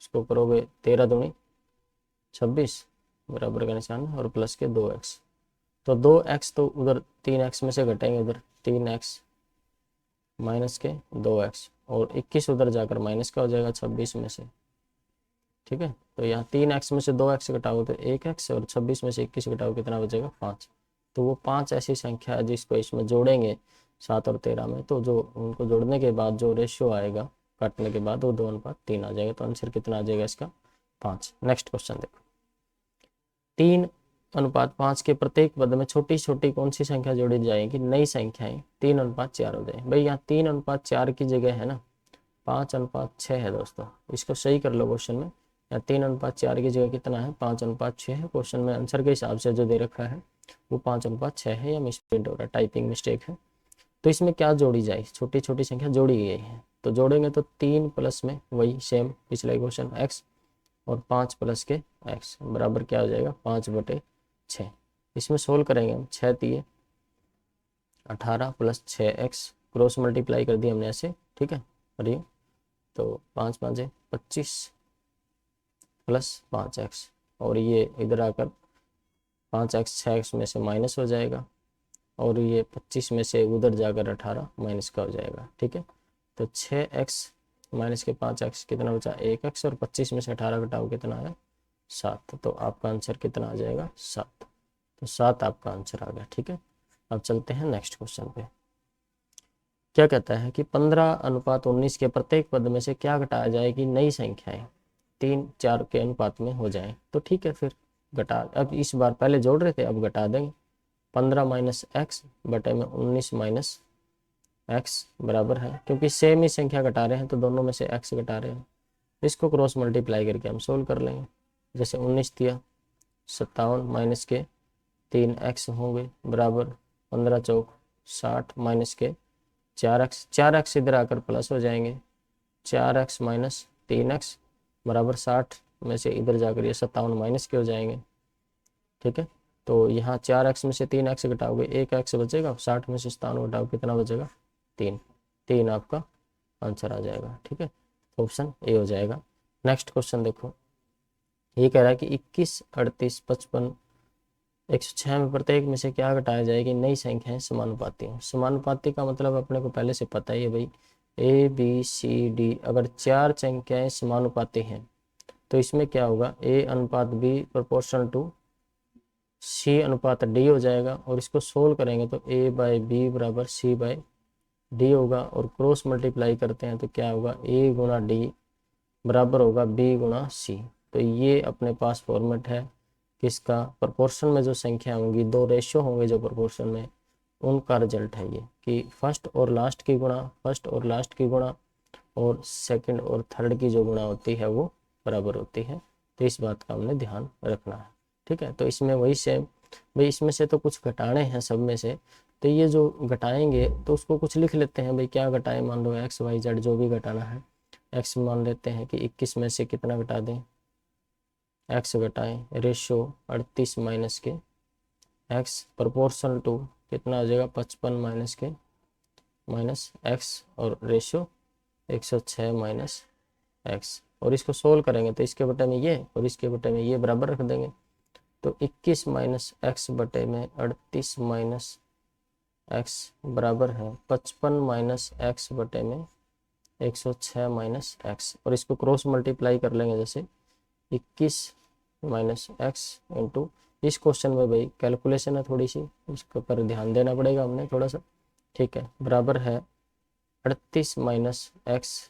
इसको करोगे 13 दूनी 26 बराबर का निशान और प्लस के 2x, तो 2x तो उधर 3x में से घटेंगे, उधर 3x माइनस के 2x, और 21 उधर जाकर माइनस का हो जाएगा 26 में से, ठीक है, तो यहाँ 3x में से 2x घटाओ तो 1x, और 26 में से 21 घटाओ कितना बचेगा 5, तो वो 5 ऐसी संख्या है जिसको इसमें जोड़ेंगे 7 और 13 में, तो जो उनको जोड़ने के बाद जो रेशियो आएगा काटने के बाद वो 2:3 आ जाएगा, तो आंसर कितना आ जाएगा इसका 5। नेक्स्ट क्वेश्चन देखो 3:5 के प्रत्येक पद में छोटी छोटी कौन सी संख्या जोड़ी जाएगी, नई संख्याएं 3:4 हो जाए। भाई यहाँ 3:4 की जगह है ना 5:6 है दोस्तों, इसको सही कर लो क्वेश्चन में, यहाँ 3:4 की जगह कितना है 5:6 है, क्वेश्चन में आंसर के हिसाब से जो दे रखा है वो 5:6 है, या मिसप्रिंट हो रहा है, टाइपिंग मिस्टेक है। तो इसमें क्या जोड़ी जाए, छोटी छोटी संख्या जोड़ी गई है, तो जोड़ेंगे तो 3 प्लस में वही सेम पिछला क्वेश्चन x, और 5 प्लस के x बराबर क्या हो जाएगा 5/6। इसमें सोल्व करेंगे हम 6 × 18 प्लस 6x, क्रॉस मल्टीप्लाई कर दिया हमने ऐसे, ठीक है, करिए, तो 5 × 5 = 25 प्लस 5x, और ये इधर आकर 5x 6x में से माइनस हो जाएगा, और ये 25 में से उधर जाकर 18 माइनस का हो जाएगा। ठीक है, तो 6x माइनस के 5x कितना बचा 1x, और 25 में से 18 घटाओ कितना है 7। तो आपका आंसर कितना आ जाएगा 7। तो 7 आपका आंसर आ गया। ठीक है, अब चलते हैं नेक्स्ट क्वेश्चन पे। क्या कहता है कि 15:19 के प्रत्येक पद में से क्या घटाया जाए कि नई संख्याएं 3 4 के अनुपात में हो जाएं। तो ठीक है, फिर घटा, अब इस बार पहले जोड़ रहे थे, अब घटा देंगे। 15 माइनस एक्स बटे में 19 माइनस एक्स बराबर है, क्योंकि सेम ही संख्या घटा रहे हैं तो दोनों में से एक्स घटा रहे हैं। इसको क्रॉस मल्टीप्लाई करके हम सोल्व कर लेंगे। जैसे 19 दिया, 57 माइनस के 3x होंगे बराबर 15 चौक 60 माइनस के 4x, 4x इधर आकर प्लस हो जाएंगे। 4x माइनस 3x बराबर 60 में से इधर जाकर ये 57 माइनस के हो जाएंगे। ठीक है, तो यहाँ 4x में से 3x घटाओगे 1x बचेगा, 60 में से 57 घटाओ कितना बचेगा 3। 3 आपका आंसर आ जाएगा। ठीक है, ऑप्शन ए हो जाएगा। नेक्स्ट क्वेश्चन देखो, ये कह रहा है कि 21 38 55 106 में प्रत्येक में से क्या घटाया जाए कि नई संख्याएं समानुपाती हों। समानुपाती का मतलब अपने को पहले से पता ही है भाई, ए बी सी डी, अगर 4 संख्याएं समानुपाती हैं तो इसमें क्या होगा, ए अनुपात बी प्रोपोर्शनल टू सी अनुपात डी हो जाएगा। और इसको सोल्व करेंगे तो ए बाय बी बराबर सी बाय डी होगा, और क्रॉस मल्टीप्लाई करते हैं तो क्या होगा, ए गुणा डी बराबर होगा बी गुणा सी। तो ये अपने पास फॉर्मेट है किसका, प्रोपोर्शन में जो संख्या होंगी, दो रेशियो होंगे जो प्रोपोर्शन में, उनका रिजल्ट है ये कि फर्स्ट और लास्ट की गुणा, फर्स्ट और लास्ट की गुणा, और सेकंड और थर्ड की जो गुणा होती है वो बराबर होती है। तो इस बात का हमने ध्यान रखना है। ठीक है, तो इसमें वही सेम, भाई इसमें से तो कुछ घटाने हैं सब में से, तो ये जो घटाएंगे तो उसको कुछ लिख लेते हैं। भाई क्या घटाएं, मान लो एक्स वाई जेड जो भी घटाना है। एक्स मान लेते हैं कि 21 में से कितना घटा दें, एक्स घटाएं रेशियो 38 माइनस के एक्स प्रोपोर्शनल टू कितना आ जाएगा 55 माइनस के माइनस एक्स, और रेशियो 106 माइनस एक्स। और इसको सोल्व करेंगे तो इसके बटे में ये और इसके बटे में ये बराबर रख देंगे। तो 21 माइनस एक्स बटे में 38 माइनस एक्स बराबर है 55 माइनस एक्स बटे में 106 माइनस एक्स। और इसको क्रॉस मल्टीप्लाई कर लेंगे, जैसे 21 माइनस एक्स इंटू, इस क्वेश्चन में भाई कैलकुलेशन है थोड़ी सी, उसके ऊपर ध्यान देना पड़ेगा हमने थोड़ा सा। ठीक है, बराबर है 38 माइनस एक्स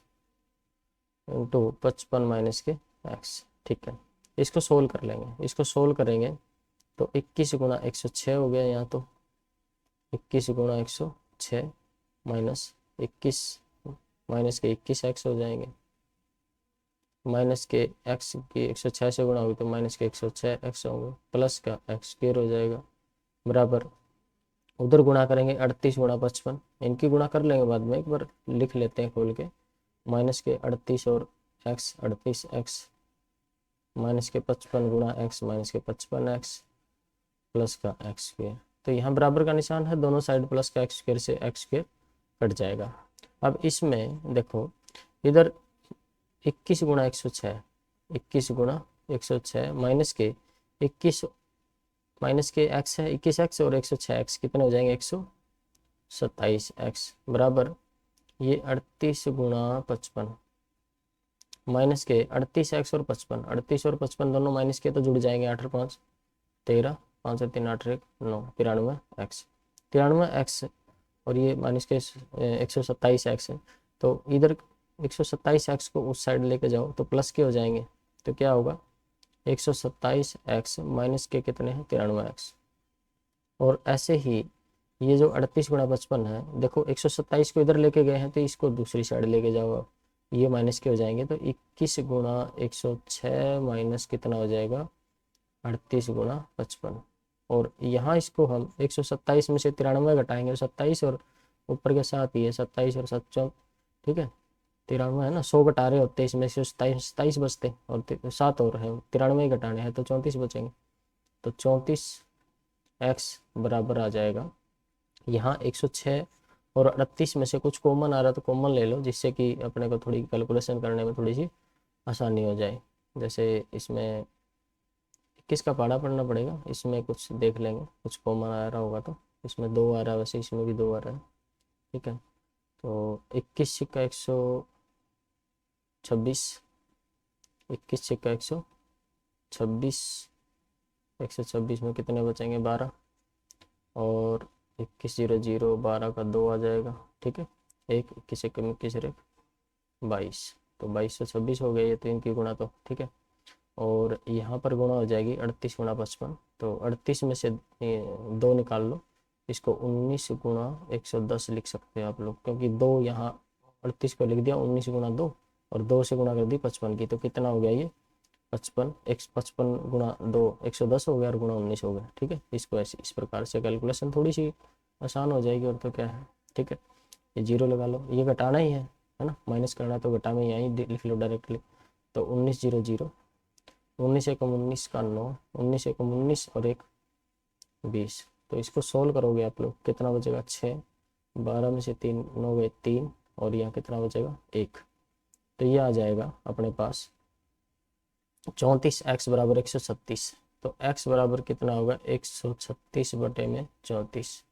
इंटू 55 माइनस के एक्स। ठीक है, इसको सोल्व कर लेंगे। इसको सोल्व करेंगे तो 21 गुणा 106 हो गया यहाँ, तो 21 गुणा 106 माइनस 21 माइनस के 21 एक्स हो जाएंगे, माइनस के एक्स की 106 से गुणा होगी तो माइनस के 106 एक्स होंगे, प्लस का एक्स स्क्वायर हो जाएगा बराबर, उधर गुणा करेंगे 38 गुणा 55, इनकी गुणा कर लेंगे बाद में, एक बार लिख लेते हैं खोल के। माइनस के 38 और एक्स 38 एक्स माइनस के 55 गुणा एक्स माइनस के 55 एक्स प्लस का एक्स स्क्वायर। तो यहाँ बराबर का निशान है, दोनों साइड प्लस का एक्स स्क्वायर से एक्स स्क्वायर कट जाएगा। अब इसमें देखो, इधर 21 गुणा 106, 21 गुणा 106 माइनस के 21 माइनस के एक्स है 21 एक्स और 106 एक्स कितने हो जाएंगे 127 एक्स बराबर ये 38 गुणा 55 माइनस के 38 एक्स और 55, 38 और 55 दोनों माइनस के तो जुड़ जाएंगे, 8 और 5 13, 5 और 3 8 1 9, 93 एक्स, 93 एक्स, और ये माइनस के 127 एक्स है। तो इधर 127 एक्स को उस साइड लेके जाओ तो प्लस के हो जाएंगे, तो क्या होगा 127 एक्स माइनस के कितने हैं 93 एक्स। और ऐसे ही ये जो 38 गुणा 55 है, देखो 127 को इधर लेके गए हैं तो इसको दूसरी साइड लेके जाओ आप, ये माइनस के हो जाएंगे, तो 21 गुणा 106 माइनस कितना हो जाएगा 38 गुणा 55। और यहाँ इसको हम 127 में से 93 घटाएंगे, 27 और ऊपर के साथ ही है 27 और 7 ठीक है 93 है ना, 100 घटा रहे होते इसमें से 27 बचते और 7 और है 93 ही घटाने हैं तो 34 बचेंगे। तो 34 एक्स बराबर आ जाएगा, यहाँ 106 और 38 में से कुछ कॉमन आ रहा तो कॉमन ले लो, जिससे कि अपने को थोड़ी कैलकुलेशन करने में थोड़ी सी आसानी हो जाए। जैसे इसमें 21 का पहाड़ा पढ़ना पड़ेगा, इसमें कुछ देख लेंगे, कुछ कॉमन आ रहा होगा तो। इसमें 2 आ रहा है, वैसे इसमें भी 2 आ रहा है, ठीक है। तो 21 का 126, 21 का 126, 126 में कितने बचेंगे 12, और 21 0 0, 12 का 2 आ जाएगा, ठीक है। 1 21 1 21 1 22, तो 22 से 26 हो गया ये, तो इनकी गुणा तो, ठीक है। और यहाँ पर गुणा हो जाएगी 38 गुणा 55, तो 38 में से 2 निकाल लो, इसको 19 गुणा 110 लिख सकते हैं आप लोग, क्योंकि 2 यहाँ 38 को लिख दिया 19 गुणा 2, और 2 से गुणा कर दी 55 की, तो कितना हो गया ये 55, 55 गुणा 2 110 हो गया, और गुणा 19 हो गया, ठीक है। इसको ऐसे इस प्रकार से कैलकुलेशन थोड़ी सी आसान हो जाएगी, और तो क्या है, ठीक है। ये 0 लगा लो, ये घटाना ही है ना, माइनस करना तो घटा में यहीं लिख लो डायरेक्टली। तो 19 0 0, 19 एकम 19 का 9, 19 एकम 19 और 1 20, तो इसको सोल्व करोगे आप लोग, कितना बचेगा 6, 12 में से 3 9 गए 3, और यहाँ कितना बचेगा 1, तो ये आ जाएगा अपने पास 34 x बराबर 136। तो x बराबर कितना होगा 136 बटे में 34,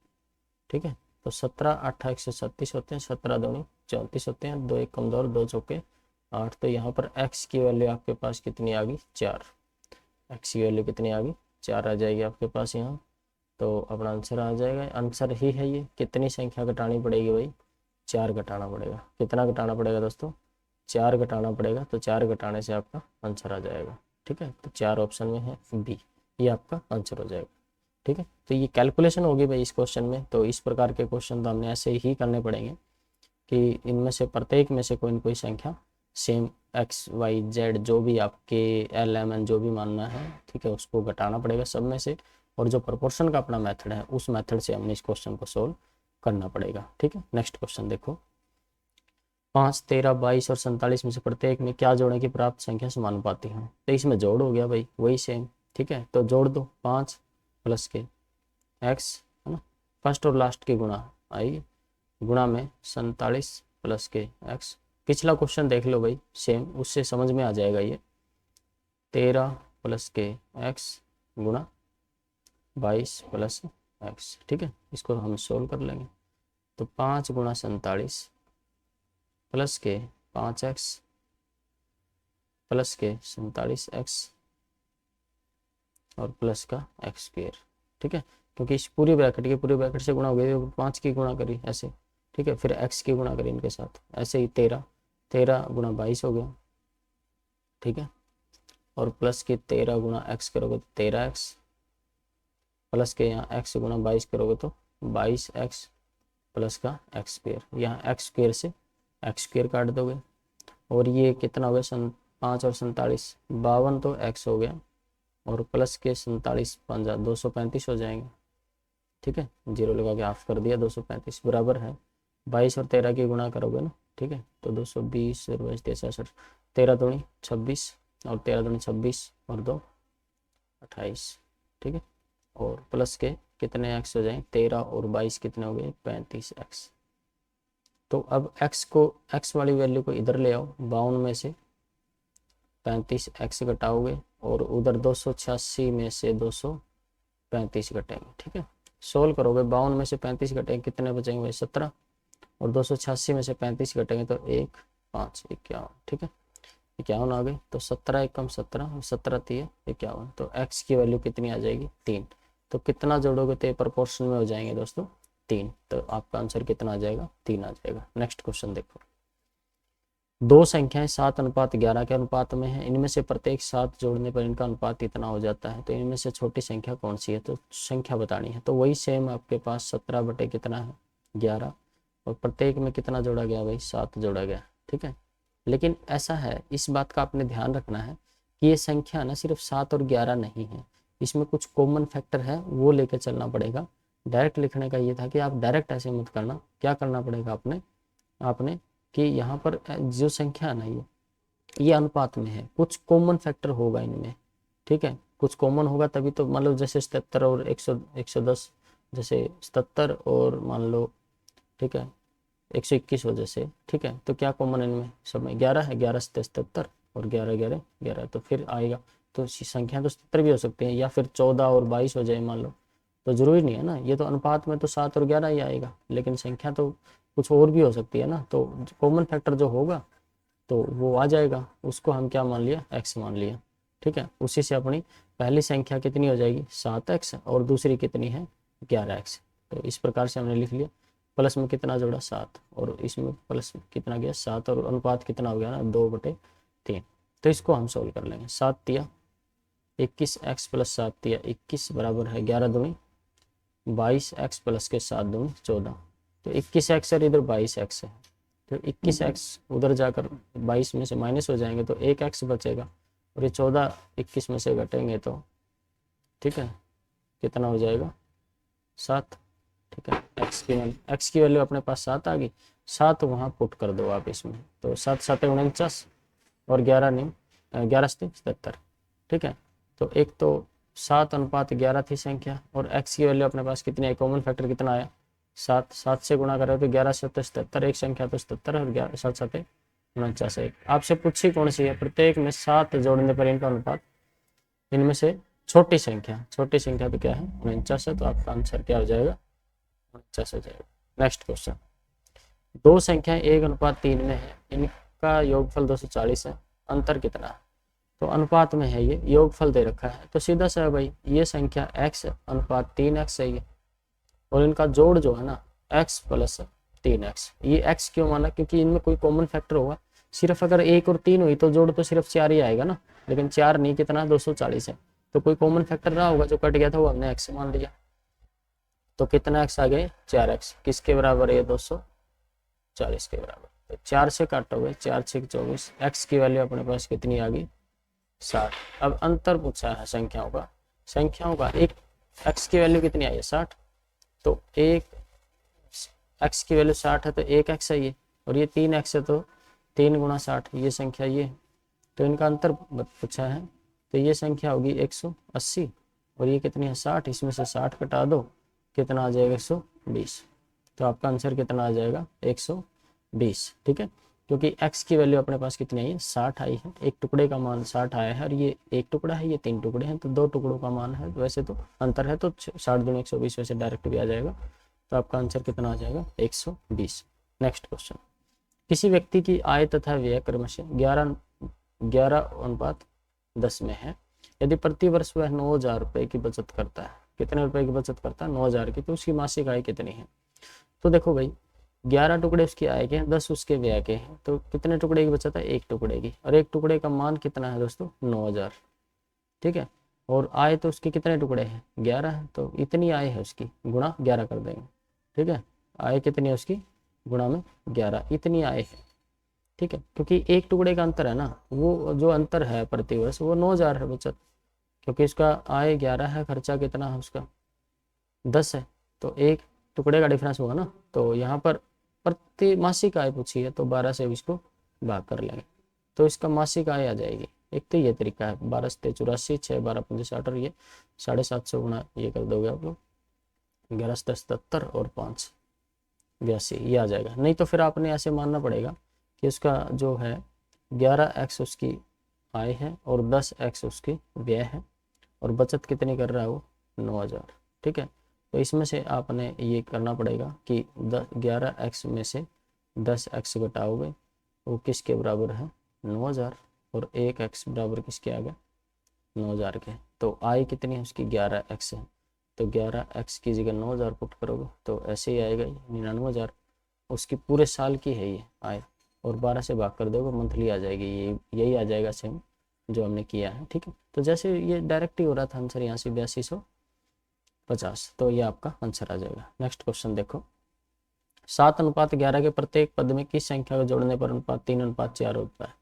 ठीक है। तो 17 8 136 होते हैं, 17 दूनी 34 होते हैं, 2 1 कम 2 और 2 चौके 8, तो यहाँ पर x की वैल्यू आपके पास कितनी आ गई 4, x की वैल्यू कितनी आ गई 4 आ जाएगी आपके पास यहाँ। तो अपना आंसर आ जाएगा, आंसर ही है ये। कितनी संख्या घटानी पड़ेगी भाई 4 घटाना पड़ेगा, कितना घटाना पड़ेगा दोस्तों 4 घटाना पड़ेगा, तो 4 घटाने से आपका आंसर आ जाएगा, ठीक है। तो 4 ऑप्शन में है बी, ये आपका आंसर हो जाएगा, ठीक है। तो ये कैलकुलेशन होगी भाई इस क्वेश्चन में। तो इस प्रकार के क्वेश्चन तो हमने ऐसे ही करने पड़ेंगे कि इनमें से प्रत्येक में से कोई न कोई संख्या सेम एक्स वाई जेड जो भी आपके एल एम एन जो भी मानना है, ठीक है, उसको घटाना पड़ेगा सब में से, और जो प्रोपोर्शन का अपना मेथड है उस मेथड से हमने इस क्वेश्चन को सोल्व करना पड़ेगा, ठीक है। नेक्स्ट क्वेश्चन देखो, 5 13 22 और 47 में से प्रत्येक में क्या जोड़ें कि प्राप्त संख्या समानुपाती है। तो इसमें जोड़ हो गया भाई वही सेम, ठीक है। तो जोड़ दो 5 प्लस के एक्स, है ना, फर्स्ट और लास्ट की गुणा आई, गुणा में 47 प्लस के एक्स। पिछला क्वेश्चन देख लो भाई सेम, उससे समझ में आ जाएगा ये, 13 प्लस के एक्स गुणा 22 प्लस एक्स, ठीक है। इसको हम सोल्व कर लेंगे, तो 5 गुणा 47 प्लस के 5x प्लस के 47x और प्लस का एक्स स्क्वेयर, ठीक है। क्योंकि इस पूरी ब्रैकेट से गुणा हो गई, 5 की गुणा करी ऐसे, ठीक है, फिर x की गुणा करी इनके साथ, ऐसे ही 13 गुणा 22 हो गया, ठीक है। और प्लस के 13 गुणा x करोगे तो 13x, प्लस के यहाँ x गुणा 22 करोगे तो 22x प्लस का एक्स स्क्वेयर, यहाँ एक्स स्क्वेयर से एक्स स्क्वेयर काट दोगे, और ये कितना हो गया 5 और 47 52, तो एक्स हो गया, और प्लस के 47 5 235 हो जाएंगे, ठीक है। 0 लगा के ऑफ कर दिया, 235 बराबर है 22 और 13 की गुणा करोगे ना, ठीक है। तो 220 और 66, 13 दूनी 26 और 13 दूनी 26 और 2 28, ठीक है। और प्लस के कितने एक्स हो जाएंगे 13 और 22 कितने हो गए 35x। तो अब x को x वाली वैल्यू को इधर ले आओ, 52 में से 35x घटाओगे, और उधर 286 में से 235 घटेंगे, ठीक है। सोल्व करोगे, 52 में से 35 घटेंगे कितने बचेंगे भाई 17, और 286 में से 35 घटेंगे तो 1 5 51, ठीक है, 51 आ गए। तो 17 एकम 17 और 17 3 51, तो x की वैल्यू कितनी आ जाएगी 3। तो कितना जोड़ोगे तो ये प्रोपोर्शन में हो जाएंगे दोस्तों 3, तो आपका आंसर कितना आ जाएगा 3 आ जाएगा। नेक्स्ट क्वेश्चन देखो, दो संख्याएं 7:11 के अनुपात में है, इनमें से प्रत्येक 7 जोड़ने पर इनका अनुपात इतना हो जाता है, तो इनमें से छोटी संख्या कौन सी है, तो संख्या बतानी है। तो वही सेम आपके पास 17 बटे कितना है 11, और प्रत्येक में कितना जोड़ा गया भाई 7 जोड़ा गया, ठीक है। लेकिन ऐसा है, इस बात का आपने ध्यान रखना है कि ये संख्या ना सिर्फ 7 और 11 नहीं है, इसमें कुछ कॉमन फैक्टर है, वो लेकर चलना पड़ेगा। डायरेक्ट लिखने का ये था कि आप डायरेक्ट ऐसे मत करना, क्या करना पड़ेगा आपने कि यहाँ पर जो संख्या है ना ये अनुपात में है, कुछ कॉमन फैक्टर होगा इनमें, ठीक है। कुछ कॉमन होगा तभी तो, मान लो जैसे 77 और 110, जैसे 77 और मान लो, ठीक है, 121 हो जैसे, ठीक है। तो क्या कॉमन इनमें सब में 11 है, 11 से 77 और 11 11 11, तो फिर आएगा तो संख्या तो 77 भी हो सकती है, या फिर 14 और 22 हो जाए मान लो, तो जरूरी नहीं है ना, ये तो अनुपात में तो 7 और 11 ही आएगा, लेकिन संख्या तो कुछ और भी हो सकती है ना, तो कॉमन फैक्टर जो होगा तो वो आ जाएगा, उसको हम क्या मान लिया, x मान लिया। ठीक है, उसी से अपनी पहली संख्या कितनी हो जाएगी 7x और दूसरी कितनी है 11x। तो इस प्रकार से हमने लिख लिया, प्लस में कितना जोड़ा 7 और इसमें प्लस कितना गया 7 और अनुपात कितना हो गया ना 2/3। तो इसको हम सोल्व कर लेंगे। 7 तिया 21x प्लस 7 तिया 21 बराबर है 11 दूनी 22x प्लस के 7 दूनी 14। तो 21x और इधर 22x है, तो 21x उधर जाकर 22 में से माइनस हो जाएंगे तो 1x बचेगा, और ये 14 21 में से घटेंगे तो ठीक है कितना हो जाएगा 7। ठीक है, x की वैल्यू अपने पास 7 आ गई, 7 वहाँ पुट कर दो आप इसमें, तो 7 7 49 और 11 नहीं 11 77। ठीक है, तो एक तो 7:11 थी संख्या, और x की वैल्यू अपने पास कितनी आई, कॉमन फैक्टर कितना आया 7, 7 से गुणा करो तो 11 7 77, एक संख्या तो 77 और 11 7 7 49। आपसे पूछी कौन सी है, प्रत्येक में 7 जोड़ने पर इनका अनुपात, इनमें से छोटी संख्या तो क्या है 49 है, तो आपका आंसर क्या हो जाएगा 49 हो जाएगा। नेक्स्ट क्वेश्चन, दो संख्याएं 1:3 में है, इनका योगफल 240 है, अंतर कितना है। तो अनुपात में है, ये योगफल दे रखा है, तो सीधा सा है भाई, ये संख्या x/3x है ये, और इनका जोड़ जो है ना x + 3x। ये x क्यों माना, क्योंकि इनमें कोई कॉमन फैक्टर होगा, सिर्फ अगर 1 और 3 हुई तो जोड़ तो सिर्फ 4 ही आएगा ना, लेकिन 4 नहीं, कितना 240 है, तो कोई कॉमन फैक्टर रहा होगा जो कट गया था, वो हमने x मान लिया। तो कितना x आ गए 4x, किसके बराबर है 240 के बराबर। तो 4 से काटोगे 4 6 24, x की वैल्यू अपने पास कितनी आ गई 60। अब अंतर पूछा है संख्याओं का, एक x की वैल्यू कितनी आई है 60, तो एक x की वैल्यू 60 है तो 1x है ये, और ये 3x है तो 3 × 60 ये संख्या ये, तो इनका अंतर पूछा है, तो ये संख्या होगी 180 और ये कितनी है 60, इसमें से 60 कटा दो कितना आ जाएगा 120। तो आपका आंसर कितना आ जाएगा 120। ठीक है, क्योंकि x की वैल्यू अपने पास कितनी आई है 60 आई है, एक टुकड़े का मान 60 आया है, और ये एक टुकड़ा है, ये 3 टुकड़े हैं, तो 2 टुकड़ों का मान है, वैसे तो अंतर है, तो 60 × 120 वैसे डायरेक्ट भी आ जाएगा, तो आपका आंसर कितना आ जाएगा 120। नेक्स्ट क्वेश्चन, किसी व्यक्ति की आय तथा व्यय क्रमशः 11:10 में है, यदि प्रति वर्ष वह 9,000 रुपये की बचत करता है, कितने रुपए की बचत करता है 9,000 की, तो उसकी मासिक आय कितनी है। तो देखो भाई 11 टुकड़े उसकी आय के हैं, 10 उसके व्यय के हैं, तो कितने टुकड़े की बचत है एक टुकड़े की, और एक टुकड़े का मान कितना है दोस्तों 9,000। ठीक है, और आय तो उसके कितने टुकड़े हैं 11 है, तो इतनी आय है उसकी गुणा 11 कर देंगे। ठीक है, आय कितनी है उसकी गुणा में 11, इतनी आय है। ठीक है, क्योंकि एक टुकड़े का अंतर है ना, वो जो अंतर है प्रतिवर्ष वो 9,000 है बचत, क्योंकि उसका आय 11 है, खर्चा कितना है उसका 10 है, तो एक टुकड़े का डिफरेंस होगा ना, तो यहाँ पर प्रति मासिक आय पूछी है तो 12 से इसको भाग कर लेंगे, तो इसका मासिक आय आ जाएगी। एक तो ये तरीका है 12 × 84 6 12 × 60, और ये 750 गुणा ये कर दोगे आप लोग 11 × 77 और 5 82 ये आ जाएगा। नहीं तो फिर आपने ऐसे मानना पड़ेगा कि उसका जो है 11x उसकी आय है और 10x उसकी व्यय है, और बचत कितनी कर रहा है वो 9,000। ठीक है, तो इसमें से आपने ये करना पड़ेगा कि 11x में से 10x घटाओगे वो किसके बराबर है 9,000, और 1x बराबर किसके आ गया 9,000 के, तो आय कितनी है उसकी 11x है, तो 11x की जगह 9,000 पुट करोगे तो ऐसे ही आएगा 99,000, उसकी पूरे साल की है ये आय, और 12 से भाग कर दोगे मंथली आ जाएगी, यही आ जाएगा सेम जो हमने किया है। ठीक है, तो जैसे ये डायरेक्ट ही हो रहा था आंसर यहाँ से 8250, तो ये आपका आंसर आ जाएगा। नेक्स्ट क्वेश्चन देखो, 7:11 के प्रत्येक पद में किस संख्या को जोड़ने पर अनुपात 3:4 होता है।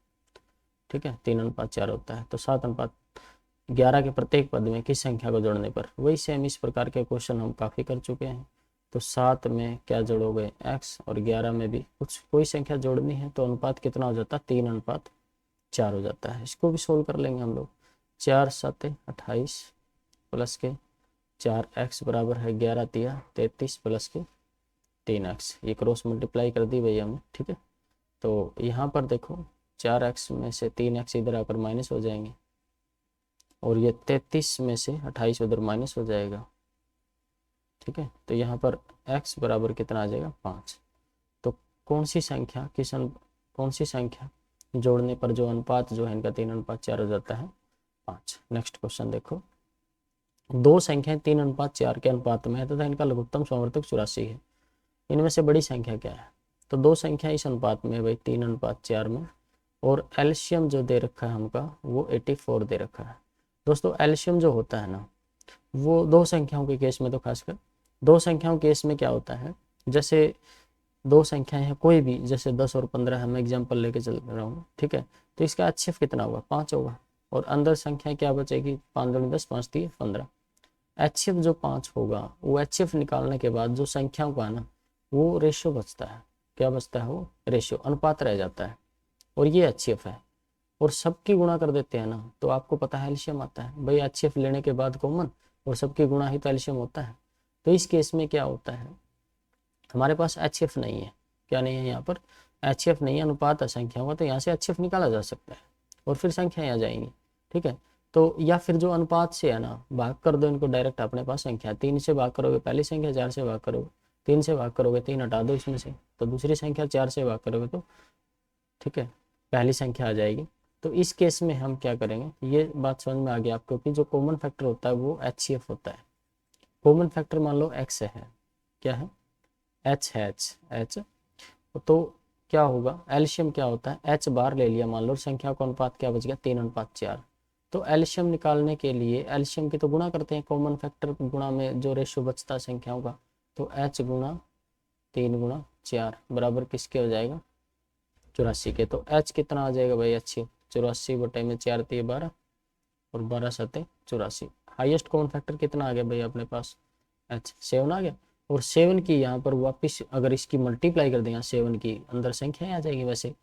ठीक है, 3:4 होता है, तो 7:11 के प्रत्येक पद में किस संख्या को जोड़ने पर, वही सेम इस प्रकार के क्वेश्चन हम काफ़ी कर चुके हैं। तो 7 में क्या जोड़ोगे x, और 11 में भी कोई संख्या जोड़नी है, तो अनुपात कितना हो जाता है 3:4 हो जाता है। इसको भी सोल्व कर लेंगे हम लोग, 4 7 28 प्लस के 4x बराबर है 11 तिया 33 प्लस के 3x, ये क्रॉस मल्टीप्लाई कर दी भैया हमने। ठीक है, तो यहाँ पर देखो 4x में से 3x इधर आकर माइनस हो जाएंगे, और ये 33 में से 28 उधर माइनस हो जाएगा, ठीक है। तो यहाँ पर x बराबर कितना आ जाएगा 5। तो कौन सी संख्या कौन सी संख्या जोड़ने पर जो अनुपात जो है इनका 3:4 हो जाता है 5। नेक्स्ट क्वेश्चन देखो, दो संख्याएं 3:4 के अनुपात में है तथा इनका लघुत्तम समवर्तक 84 है, इनमें से बड़ी संख्या क्या है। तो दो संख्या इस अनुपात में है भाई 3:4 में, और एलसीएम जो दे रखा है हमका वो 84 दे रखा है। दोस्तों एलसीएम जो होता है ना वो दो संख्याओं के केस में, तो खासकर दो संख्याओं के केस में क्या होता है, जैसे दो संख्याएं हैं कोई भी, जैसे 10 और 15 हम एग्जाम्पल लेके चल रहा हूँ, ठीक है। तो इसका एचसीएफ कितना होगा 5 होगा, और अंदर संख्या क्या बचेगी 5 दूनी 10 5 3 15। एचसीएफ जो 5 होगा वो एचसीएफ निकालने के बाद जो संख्याओं का ना वो रेशियो बचता है, क्या बचता है वो रेशियो, अनुपात रह जाता है, और ये एचसीएफ है। और सबकी गुणा कर देते हैं ना तो आपको पता है एलसीएम आता है भाई, एचसीएफ लेने के बाद कॉमन और सबकी गुणा ही तो एलसीएम होता है। तो इस केस में क्या होता है, हमारे पास एचसीएफ नहीं है, क्या नहीं है यहाँ पर एचसीएफ नहीं है, अनुपात है संख्याओं का, तो यहाँ से एचसीएफ निकाला जा सकता है और फिर संख्या आ जाएंगी, ठीक है। तो या फिर जो अनुपात से है ना भाग कर दो इनको डायरेक्ट, अपने पास संख्या 3 से भाग करोगे पहली संख्या, 4 से भाग करोगे 3 से भाग करोगे 3 हटा दो इसमें से, तो दूसरी संख्या 4 से भाग करोगे तो ठीक है पहली संख्या आ जाएगी। तो इस केस में हम क्या करेंगे, ये बात समझ में आ गया आपको कि जो कॉमन फैक्टर होता है वो एचसीएफ होता है। कॉमन फैक्टर मान लो एक्स है, क्या है एच है, एच तो क्या होगा एलसीएम क्या होता है, एच बार ले लिया मान लो, संख्या का अनुपात क्या बच गया 3:4। तो एलसीएम निकालने के लिए एलसीएम की तो गुणा करते हैं, कॉमन फैक्टर गुणा में जो रेशियो बचता है संख्याओं का, तो एच गुणा 3:4 बराबर किसके हो जाएगा 84 के। तो एच कितना आ जाएगा भाई, अच्छी 84 बटे में 4 3 12 और 12 7 84। हाईएस्ट कॉमन फैक्टर कितना आ गया भाई अपने पास एच 7 आ गया, और 7 की यहाँ पर वापस अगर इसकी मल्टीप्लाई कर देंगे 7 की अंदर संख्या आ जाएगी वैसे,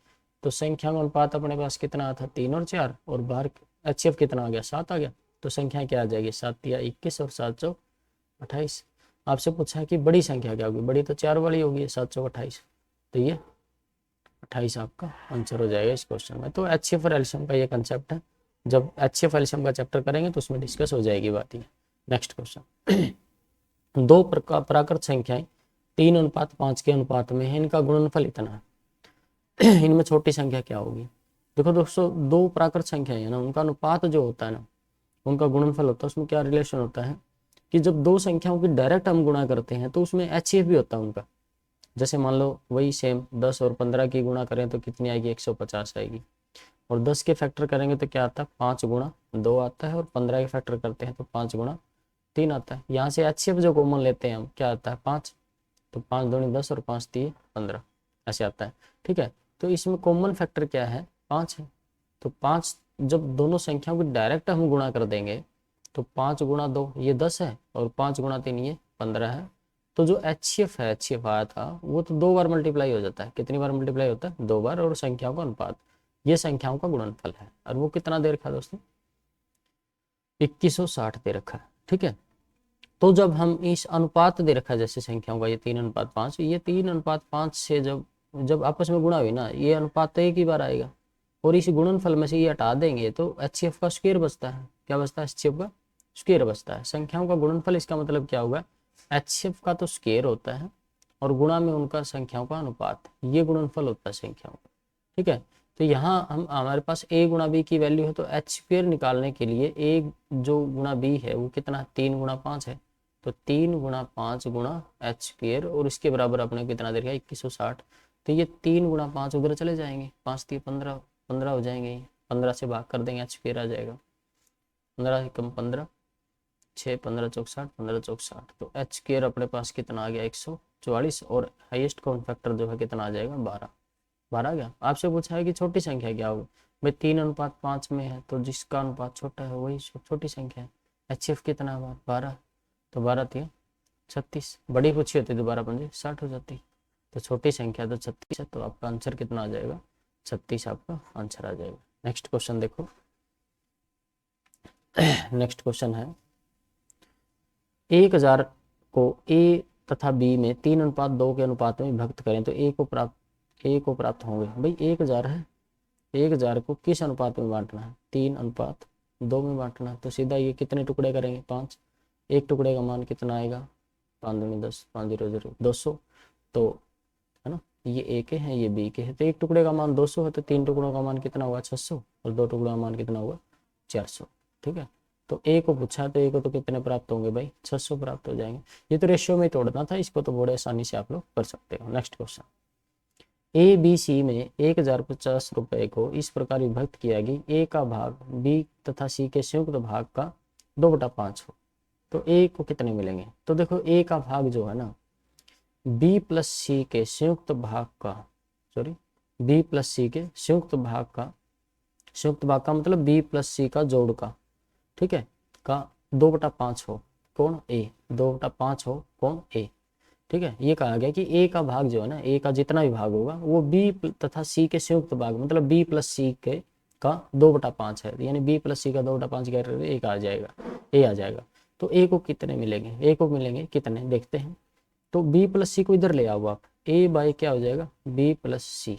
तो संख्या का अनुपात अपने पास कितना था 3 और 4, और बाहर एचसीएफ कितना आ गया 7 आ गया, तो संख्या क्या आ जाएगी 7 या 21 और 7 चौक 28। आपसे पूछा है कि बड़ी संख्या क्या होगी, बड़ी तो 4 वाली होगी 7 चौक 28, तो ये 28 आपका आंसर हो जाएगा इस क्वेश्चन में। तो एचसीएफ और एलसीएम का ये कंसेप्ट है, जब एचसीएफ एलसीएम का चैप्टर करेंगे तो उसमें डिस्कस हो जाएगी बात ये। नेक्स्ट क्वेश्चन, दो प्राकृत संख्याएं 3:5 के अनुपात में है, इनका गुणनफल इतना है। इनमें छोटी संख्या क्या होगी। देखो दोस्तों दो प्राकृत संख्याएं है ना, उनका अनुपात जो होता है ना उनका गुणनफल होता है, उसमें क्या रिलेशन होता है कि जब दो संख्याओं की डायरेक्ट हम गुणा करते हैं तो उसमें एचसीएफ भी होता है उनका। जैसे मान लो वही सेम 10 और 15 की गुणा करें तो कितनी आएगी 150 आएगी, और 10 के फैक्टर करेंगे तो क्या आता है 5 गुणा 2 आता है, और 15 के फैक्टर करते हैं तो 5 गुणा 3 आता है। यहाँ से एचसीएफ जो कॉमन लेते हैं हम क्या आता है 5, तो 5 दूनी 10 और 5 3 15 ऐसे आता है, ठीक है। तो इसमें कॉमन फैक्टर क्या है 5 है, तो 5 जब दोनों संख्याओं की डायरेक्ट हम गुणा कर देंगे तो 5 गुणा 2 ये 10 है, और 5 गुणा 3 ये 15 है। तो जो एचसीएफ है एचसीएफ आया था वो तो 2 बार मल्टीप्लाई हो जाता है, कितनी बार मल्टीप्लाई होता है 2 बार, और संख्याओं का अनुपात ये संख्याओं का गुणनफल है, और वो कितना दे रखा है दोस्तों 2160 दे रखा है, ठीक है। तो जब हम इस अनुपात दे रखा है जैसे संख्याओं का ये 3:5, ये 3:5 से जब आपस में गुणा हुई ना ये अनुपात तो एक ही बार आएगा, और इस गुणनफल में से ये हटा देंगे तो एचसीएफ का स्क्वायर बचता है, क्या बचता है एचसीएफ का स्क्वायर बचता है। संख्याओं का गुणनफल इसका मतलब क्या होगा एचसीएफ का तो स्क्वायर होता है और गुणा में उनका संख्याओं का अनुपात, ये गुणनफल होता है संख्याओं का, ठीक है। तो यहाँ हम हमारे पास a गुणा b की वैल्यू है, तो एच स्क्वायर निकालने के लिए a जो गुणा b है वो कितना 3:5 है, तो 3:5 गुणा एच स्क्वायर, और इसके बराबर अपने कितना दे रखा है 2160। तो ये 3:5 उधर चले जाएंगे 5 3 15 15 हो जाएंगे, 15 से भाग कर देंगे एच स्क्वायर आ जाएगा 15 से कम 15 6 15 चौक 60 15 चौक 60, तो एच स्क्वायर अपने पास कितना आ गया 144, और हाईएस्ट कॉमन फैक्टर जो है कितना आ जाएगा 12 आ गया। आपसे पूछा है कि छोटी संख्या क्या होगी भाई 3:5 में है तो जिसका अनुपात छोटा है वही छोटी संख्या है। एचसीएफ कितना है 12, तो 12 3 36, बड़ी पूछी होती तो 12 5 60 हो जाती, तो छोटी संख्या तो 36 है, तो आपका आंसर कितना आ जाएगा 36 आपका आंसर आ जाएगा। नेक्स्ट क्वेश्चन देखो, नेक्स्ट क्वेश्चन है 1000 को ए तथा बी में 3:2 के अनुपात में विभक्त करें तो ए को प्राप्त होंगे। भाई 1000 है, 1000 को किस अनुपात में बांटना है 3:2 2 में बांटना, तो सीधा ये कितने टुकड़े करेंगे 5, एक टुकड़े का मान कितना आएगा 5 दूनी 10, 5 0 0 200, तो है ना, ये ए के हैं ये बी के हैं, तो एक टुकड़े का मान 200 है, तो 3 टुकड़ों का मान कितना हुआ 600, और 2 टुकड़ों का मान कितना हुआ 400। ठीक है, तो ए को पूछा तो ए को तो कितने प्राप्त होंगे भाई 600 प्राप्त हो जाएंगे। ये तो रेशियो में तोड़ना था, इसको तो बड़े आसानी से आप लोग कर सकते हो। Next question, A B C में 1050 रुपए को इस प्रकार विभक्त किया कि ए का भाग बी तथा सी के संयुक्त भाग का 2/5 हो, तो ए को कितने मिलेंगे। तो देखो ए का भाग जो है ना बी प्लस सी के संयुक्त भाग का, सॉरी बी प्लस सी के संयुक्त भाग का मतलब बी प्लस सी का जोड़ का, ठीक है, का 2/5 हो कौन ए, 2/5 हो कौन ए। ठीक है, ये कहा गया कि ए का भाग जो है ना, ए का जितना भी भाग होगा वो बी तथा सी के संयुक्त भाग मतलब बी प्लस सी के का 2/5 है, यानी बी प्लस सी का 2/5 क्या करेगा एक आ जाएगा, ए आ जाएगा। तो ए को कितने मिलेंगे, ए को मिलेंगे कितने देखते हैं। तो बी प्लस सी को इधर ले आओ आप, ए बाई क्या हो जाएगा बी प्लस सी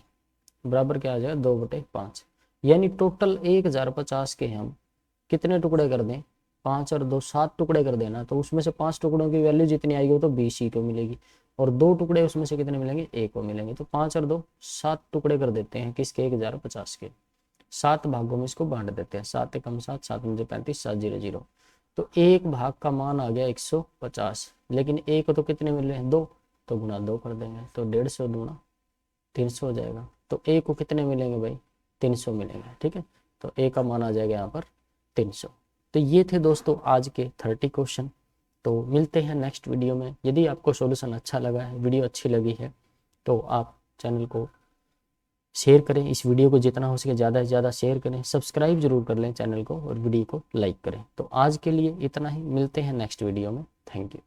बराबर क्या आ जाएगा 2/5, यानी टोटल 1050 के हम कितने टुकड़े कर दें 5 और 2 7 टुकड़े कर देना, तो उसमें से 5 टुकड़ों की वैल्यू जितनी आएगी वो तो बी सी को मिलेगी, और 2 टुकड़े उसमें से कितने मिलेंगे ए को मिलेंगे। तो 5 और 2 7 टुकड़े कर देते हैं किसके 1050 के, 7 भागों में इसको बांट देते हैं, 7 एकम 7, 7 मुझे 35, 7 0 0, तो एक भाग का मान आ गया 150, लेकिन ए को तो कितने मिल रहे हैं 2, तो गुना 2 कर देंगे, तो 150 दूना 300 हो जाएगा। तो ए को कितने मिलेंगे भाई 300 मिलेंगे। ठीक है, तो ए का मान आ जाएगा यहाँ पर 300। तो ये थे दोस्तों आज के 30 क्वेश्चन। तो मिलते हैं नेक्स्ट वीडियो में। यदि आपको सॉल्यूशन अच्छा लगा है, वीडियो अच्छी लगी है, तो आप चैनल को शेयर करें, इस वीडियो को जितना हो सके ज़्यादा से ज़्यादा शेयर करें, सब्सक्राइब जरूर कर लें चैनल को और वीडियो को लाइक करें। तो आज के लिए इतना ही, मिलते हैं नेक्स्ट वीडियो में। Thank you.